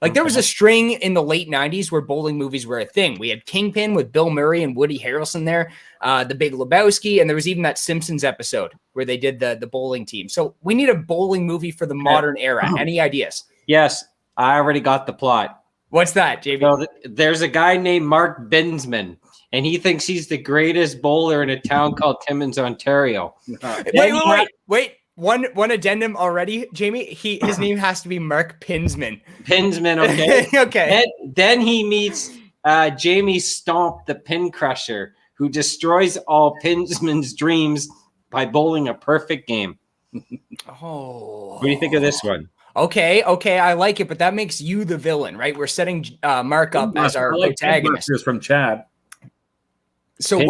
Like there was a string in the late 90s where bowling movies were a thing. We had Kingpin with Bill Murray and Woody Harrelson there, The Big Lebowski, and there was even that Simpsons episode where they did the bowling team. So we need a bowling movie for the modern era. Any ideas? Yes, I already got the plot. What's that, JB? So there's a guy named Mark Binsman. And he thinks he's the greatest bowler in a town called Timmins, Ontario. Wait. One addendum already, Jamie. His name has to be Mark Pinsman. Pinsman, okay. Okay. Then he meets Jamie Stomp, the pin crusher, who destroys all Pinsman's dreams by bowling a perfect game. Oh. What do you think of this one? Okay, I like it, but that makes you the villain, right? We're setting Mark up as our protagonist. From Chad. So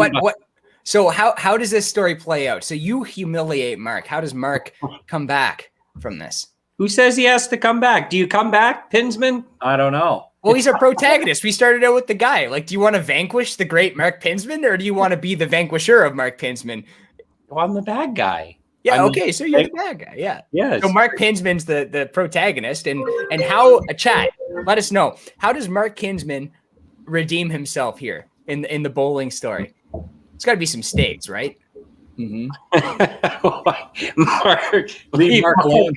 So how does this story play out? So you humiliate Mark. How does Mark come back from this? Who says he has to come back? Do you come back, Pinsman? I don't know. Well, he's our protagonist. We started out with the guy. Like, do you want to vanquish the great Mark Pinsman, or do you want to be the vanquisher of Mark Pinsman? Well, I'm the bad guy. Yeah, okay, so you're the bad guy. Yeah. Yes. So Mark Pinsman's the protagonist, and how chat, let us know. How does Mark Pinsman redeem himself here in the bowling story? It's got to be some stakes, right? Mm-hmm. Leave Mark alone.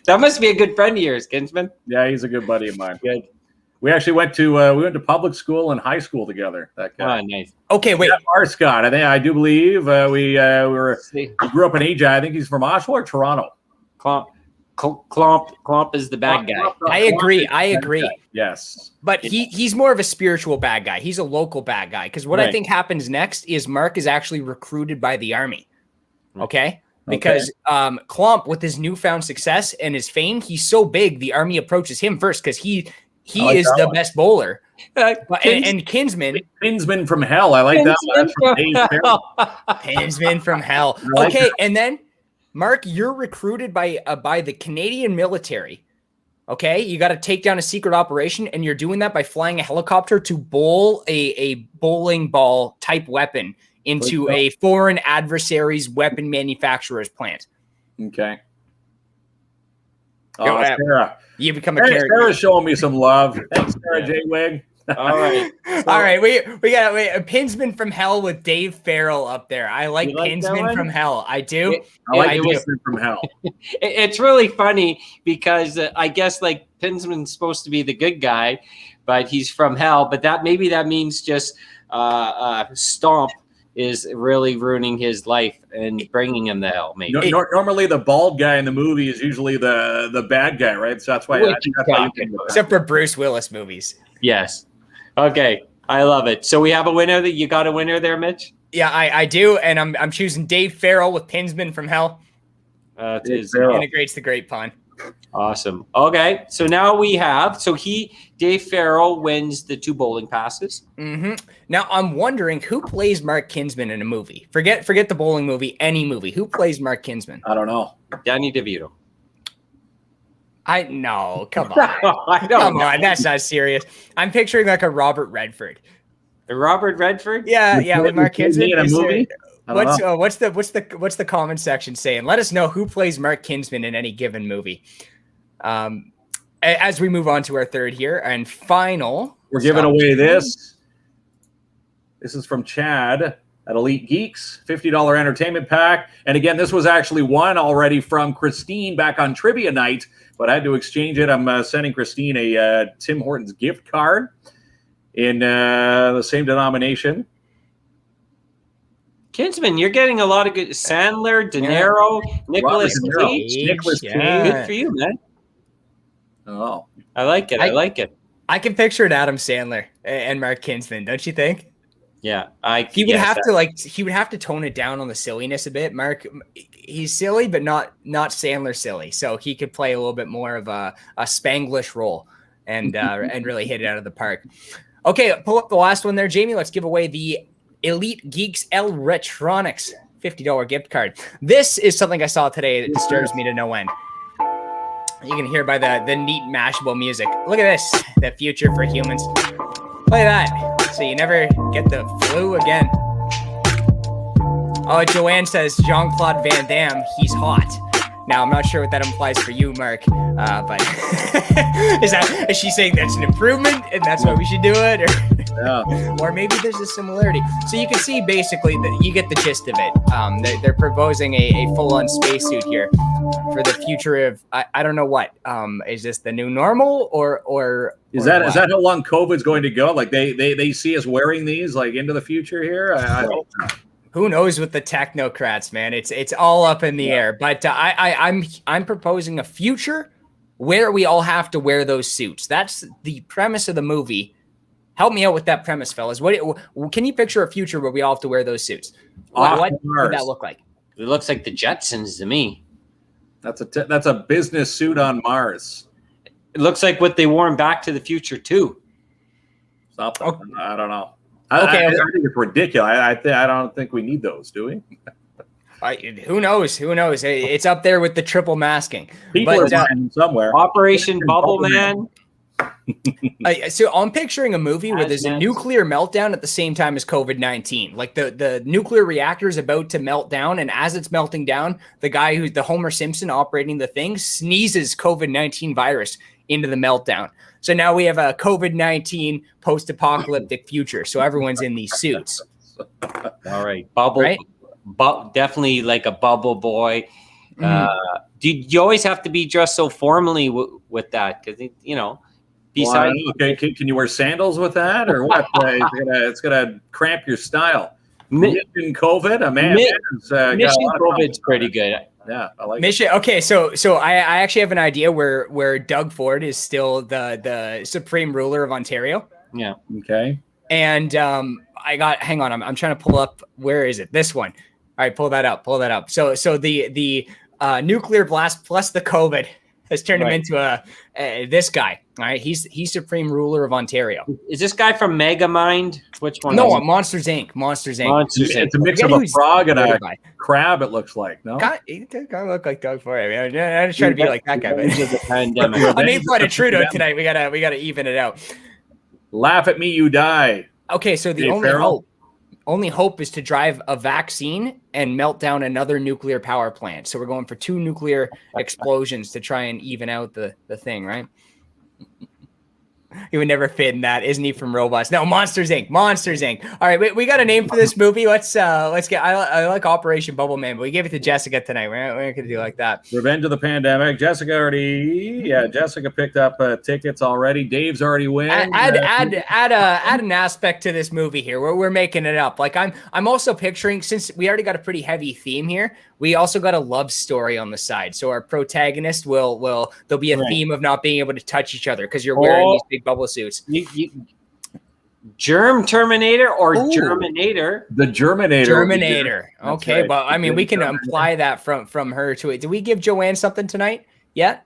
That must be a good friend of yours, Kinsman. Yeah, he's a good buddy of mine. Good. We actually went to public school and high school together. That guy. Oh, nice. Okay, wait. Scott. I do believe we grew up in Asia. I think he's from Oshawa or Toronto. KLOMP is the bad guy. I agree. Yes. But he's more of a spiritual bad guy. He's a local bad guy. Because what I think happens next is Mark is actually recruited by the army. Okay? Because KLOMP, with his newfound success and his fame, he's so big, the army approaches him first because he He like is that the one. best bowler. Kins- And Kinsman. Kinsman from Hell. I like that one. That's from Dave Farrell. Kinsman from Hell. I like Okay, that. and then Mark, you're recruited by the Canadian military. Okay, you got to take down a secret operation, and you're doing that by flying a helicopter to bowl a bowling ball type weapon into a foreign adversary's weapon manufacturer's plant. Okay. Go Oh, ahead. Sarah. You become a Hey, character. Sarah's showing me some love. Thanks, Sarah J. Wig. All right. All right, we got a Pinsman from Hell with Dave Farrell up there. I like, You like that Pinsman one? from Hell. I do. I like I do. Kinsman from Hell. It's really funny because I guess like Pinsman's supposed to be the good guy, but he's from hell. But that means just Stomp is really ruining his life and bringing him to hell. Maybe. Normally, the bald guy in the movie is usually the bad guy, right? So that's why. What you that's why you talking think about? Except for Bruce Willis movies. Yes. Okay. I love it. So we have a winner. That you got a winner there, Mitch. Yeah, I do, and I'm choosing Dave Farrell with Pinsman from Hell. Integrates the great pun. Awesome. Okay, so now we have Dave Farrell wins the 2 bowling passes. Mm-hmm. Now I'm wondering who plays Mark Kinsman in a movie. Forget the bowling movie, any movie. Who plays Mark Kinsman? I don't know. Danny DeVito. No, come on. Come on, that's not serious. I'm picturing like a Robert Redford. Robert Redford? Yeah, with Mark Kinsman in a movie. What's the comment section saying? Let us know who plays Mark Kinsman in any given movie. As we move on to our third here and final, we're giving away this. This is from Chad at Elite Geeks, $50 entertainment pack. And again, this was actually won already from Christine back on trivia night, but I had to exchange it. I'm sending Christine a Tim Hortons gift card in the same denomination. Kinsman, you're getting a lot of good. Sandler, De Niro, Nicolas Cage. Nicolas Cage. Good for you, man. Oh, I like it. I like it. I can picture an Adam Sandler and Mark Kinsman, don't you think? Yeah, he would have to tone it down on the silliness a bit. Mark, he's silly, but not Sandler silly. So he could play a little bit more of a Spanglish role and really hit it out of the park. Okay, pull up the last one there, Jamie. Let's give away the Elite Geeks Electronics $50 gift card. This is something I saw today that disturbs me to no end. You can hear by the neat Mashable music. Look at this, the future for humans. Play that, so you never get the flu again. Oh, Joanne says Jean-Claude Van Damme, he's hot. Now, I'm not sure what that implies for you, Mark, but is she saying that's an improvement and that's why we should do it? Or maybe there's a similarity. So you can see basically that you get the gist of it. They're proposing a full-on spacesuit here for the future of, I don't know what. Is this the new normal or is that how long COVID's going to go? Like they see us wearing these like into the future here? I hope not. Who knows with the technocrats, man? It's all up in the air. But I'm proposing a future where we all have to wear those suits. That's the premise of the movie. Help me out with that premise, fellas. What can you picture a future where we all have to wear those suits? What would that look like? It looks like the Jetsons to me. That's a business suit on Mars. It looks like what they wore in Back to the Future too. Something. Okay. I don't know. Okay, I think it's ridiculous. I don't think we need those, do we? Who knows? Who knows? It's up there with the triple masking. People are buying somewhere. Operation Bubble Man. So I'm picturing a movie where there's a nuclear meltdown at the same time as COVID-19. Like the nuclear reactor is about to melt down, and as it's melting down, the guy who's the Homer Simpson operating the thing sneezes COVID-19 virus into the meltdown. So now we have a COVID-19 post-apocalyptic future. So everyone's in these suits. All right, bubble, right? Definitely like a bubble boy. Mm-hmm. Do you always have to be dressed so formally with that? Because besides, can you wear sandals with that or what? It's gonna cramp your style. Mission COVID, Mission COVID's pretty good. Yeah, I like Mission. Okay, so I actually have an idea where Doug Ford is still the supreme ruler of Ontario. Yeah. Okay. And hang on, I'm trying to pull up. Where is it? This one. All right, pull that up. So the nuclear blast plus the COVID has turned him into this guy. All right, he's supreme ruler of Ontario. Is this guy from Megamind? Which one? No, Monsters Inc. Monsters Inc. It's a mix of a frog and a crab. It looks like he kind of look like Doug Ford. I mean, I'm just trying to be like that guy. But I made fun of Trudeau tonight. We gotta even it out. Laugh at me, you die. Okay, so the only hope is to drive a vaccine and melt down another nuclear power plant. So we're going for 2 nuclear explosions to try and even out the thing, right? He would never fit in that, isn't he? From Robots? No, Monsters Inc. Monsters Inc. All right, we got a name for this movie. Let's get. I like Operation Bubble Man, but we gave it to Jessica tonight. We're not gonna do like that. Revenge of the Pandemic. Jessica picked up tickets already. Dave's already win. Add an aspect to this movie here. We're making it up. Like I'm also picturing, since we already got a pretty heavy theme here, we also got a love story on the side. So our protagonist there'll be a theme of not being able to touch each other because you're wearing these big bubble suits. Germ Terminator or Germinator? The Germinator. Okay, right. But I mean, we can imply that from her to it. Did we give Joanne something tonight yet?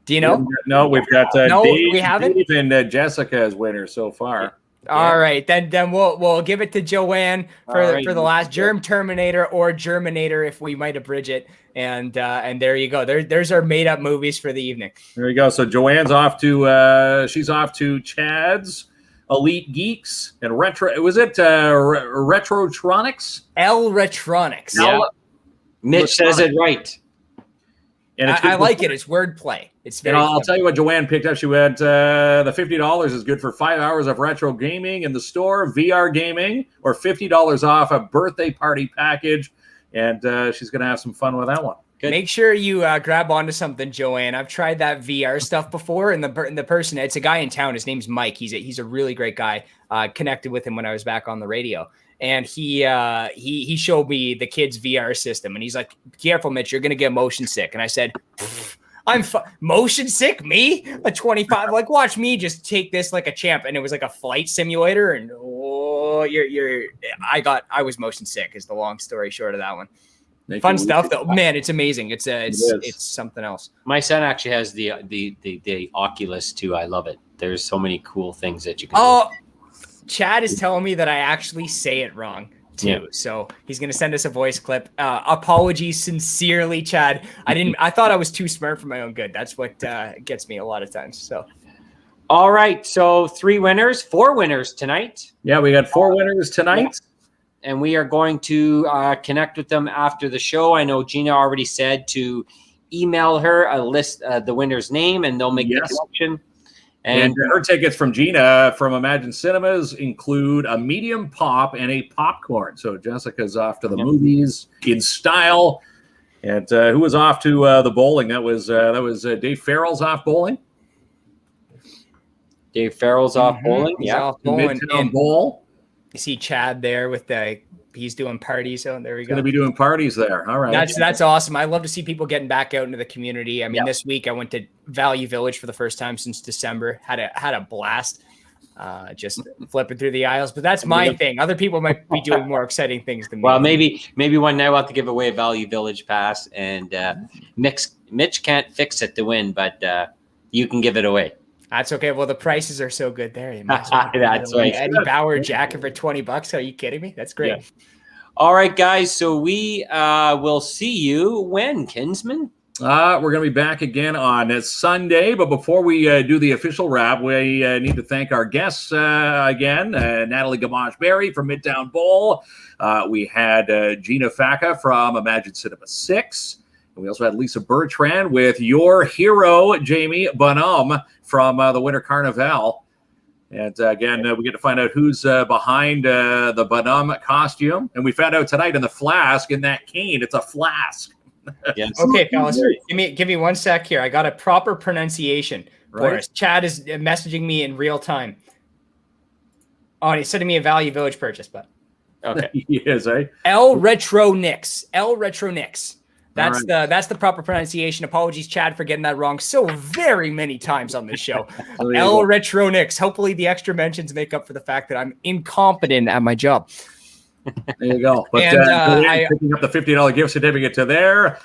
Do you know? No, we've got no, Dave, we haven't. Dave and Jessica as winners so far. All right, then we'll give it to Joanne for the last Germ Terminator or Germinator if we might abridge it, and there you go. There's our made up movies for the evening. There you go. So Joanne's off to she's off to Chad's Elite Geeks and Retro. Was it Retrotronics? L Retronics. Yeah. Mitch says it right. And I like it. It's wordplay. It's very. I'll tell you what Joanne picked up. She went the $50 is good for 5 hours of retro gaming in the store, VR gaming, or $50 off a birthday party package. And she's going to have some fun with that one. Good. Make sure you grab onto something, Joanne. I've tried that VR stuff before, and the person, it's a guy in town. His name's Mike. He's a really great guy. Connected with him when I was back on the radio. And he showed me the kid's VR system, and he's like, "Careful, Mitch, you're gonna get motion sick." And I said, "I'm motion sick? Me? A 25? Like, watch me just take this like a champ." And it was like a flight simulator, and I was motion sick. Is the long story short of that one. Fun stuff though, man. It's amazing. It's something else. My son actually has the Oculus too. I love it. There's so many cool things that you can. Oh. Do. Chad is telling me that I actually say it wrong too. Yeah. So he's going to send us a voice clip. Apologies sincerely, Chad. I thought I was too smart for my own good. That's what gets me a lot of times. So. All right. So 4 winners tonight. Yeah, we got 4 winners tonight. And we are going to connect with them after the show. I know Gina already said to email her a list, the winner's name, and they'll make the connection. And her tickets from Gina from Imagine Cinemas include a medium pop and a popcorn. So Jessica's off to the movies in style. And who was off to the bowling? That was Dave Farrell's off bowling. Dave Farrell's off bowling. Yeah, off bowling. Midtown Bowl. You see Chad there with he's doing parties. So there we go. Going to be doing parties there. All right. That's awesome. I love to see people getting back out into the community. I mean, this week I went to Value Village for the first time since December. Had a blast. Just flipping through the aisles. But that's my thing. Other people might be doing more exciting things than me. Well, maybe one night we'll have to give away a Value Village pass, and Mitch can't fix it to win, but you can give it away. That's okay. Well, the prices are so good there. That's right. Eddie Bauer jacket for $20. Are you kidding me? That's great. Yeah. All right, guys. So we will see you when, Kinsman? We're going to be back again on Sunday. But before we do the official wrap, we need to thank our guests again. Natalie Gamache-Berry from Midtown Bowl. We had Gina Facca from Imagine Cinema 6. And we also had Lisa Bertrand with your hero, Jamie Bonhomme, from the Winter Carnival. And again, we get to find out who's behind the Bonhomme costume. And we found out tonight in the flask, in that cane, it's a flask. Yes. Okay, fellas, give me 1 sec here. I got a proper pronunciation for us. Chad is messaging me in real time. Oh, he's sending me a Value Village purchase, but okay. He is, eh? L Retronix. That's the proper pronunciation. Apologies, Chad, for getting that wrong so very many times on this show. L Retronix. Hopefully the extra mentions make up for the fact that I'm incompetent at my job. There you go. But And, picking up the $50 gift certificate to there.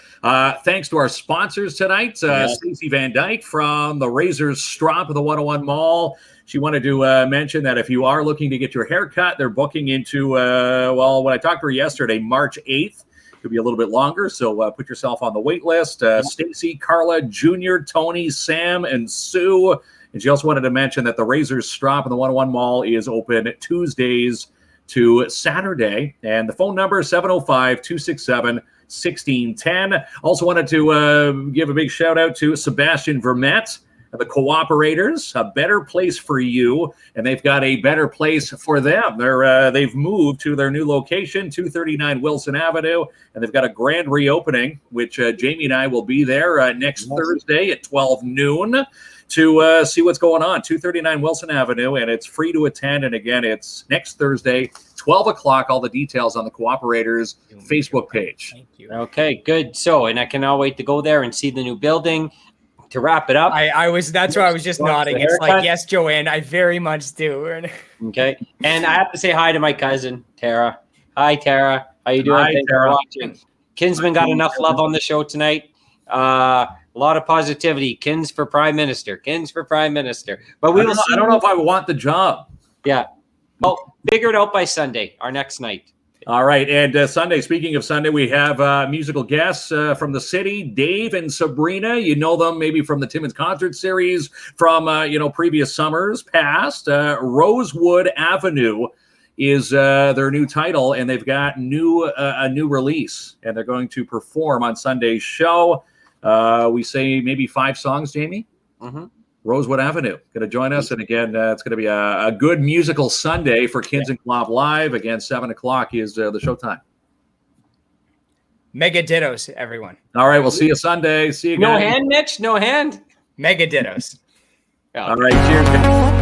Thanks to our sponsors tonight, Stacey Van Dyke from the Razor's Strop of the 101 Mall. She wanted to mention that if you are looking to get your hair cut, they're booking into, when I talked to her yesterday, March 8th. Could be a little bit longer, so put yourself on the wait list. Stacy, Carla, Junior, Tony, Sam, and Sue. And she also wanted to mention that the Razor's Strop in the 101 Mall is open Tuesdays to Saturday. And the phone number is 705-267-1610. Also wanted to give a big shout out to Sebastian Vermette, the Cooperators, a better place for you, and they've got a better place for them. They've moved to their new location, 239 Wilson Avenue, and they've got a grand reopening, which Jamie and I will be there next Thursday at 12 noon to see what's going on. 239 Wilson Avenue, and it's free to attend. And again, it's next Thursday, 12 o'clock. All the details on the Cooperators Facebook page. Thank you. Okay, good. So, and I cannot wait to go there and see the new building. To wrap it up, that's why I was just nodding. It's like, yes, Joanne, I very much do. Okay. And I have to say hi to my cousin, Tara. Hi, Tara. How you doing? Hi, Thanks Tara. for watching. Kinsman got enough love on the show tonight. A lot of positivity. Kins for Prime Minister. Kins for Prime Minister. But I don't know if I want the job. Yeah. Well, figure it out by Sunday, our next night. All right. And Sunday, speaking of Sunday, we have musical guests from the city, Dave and Sabrina. You know them maybe from the Timmins concert series, from, previous summers past. Rosewood Avenue is their new title, and they've got a new release, and they're going to perform on Sunday's show. We say maybe 5 songs, Jamie? Mm-hmm. Rosewood Avenue going to join us, and again, it's going to be a good musical Sunday for KINZ and KLOMP Live. Again, 7 o'clock is the showtime. Mega dittos, everyone. All right, we'll see you Sunday. See you guys. No hand, Mitch? No hand? Mega dittos. All right, cheers.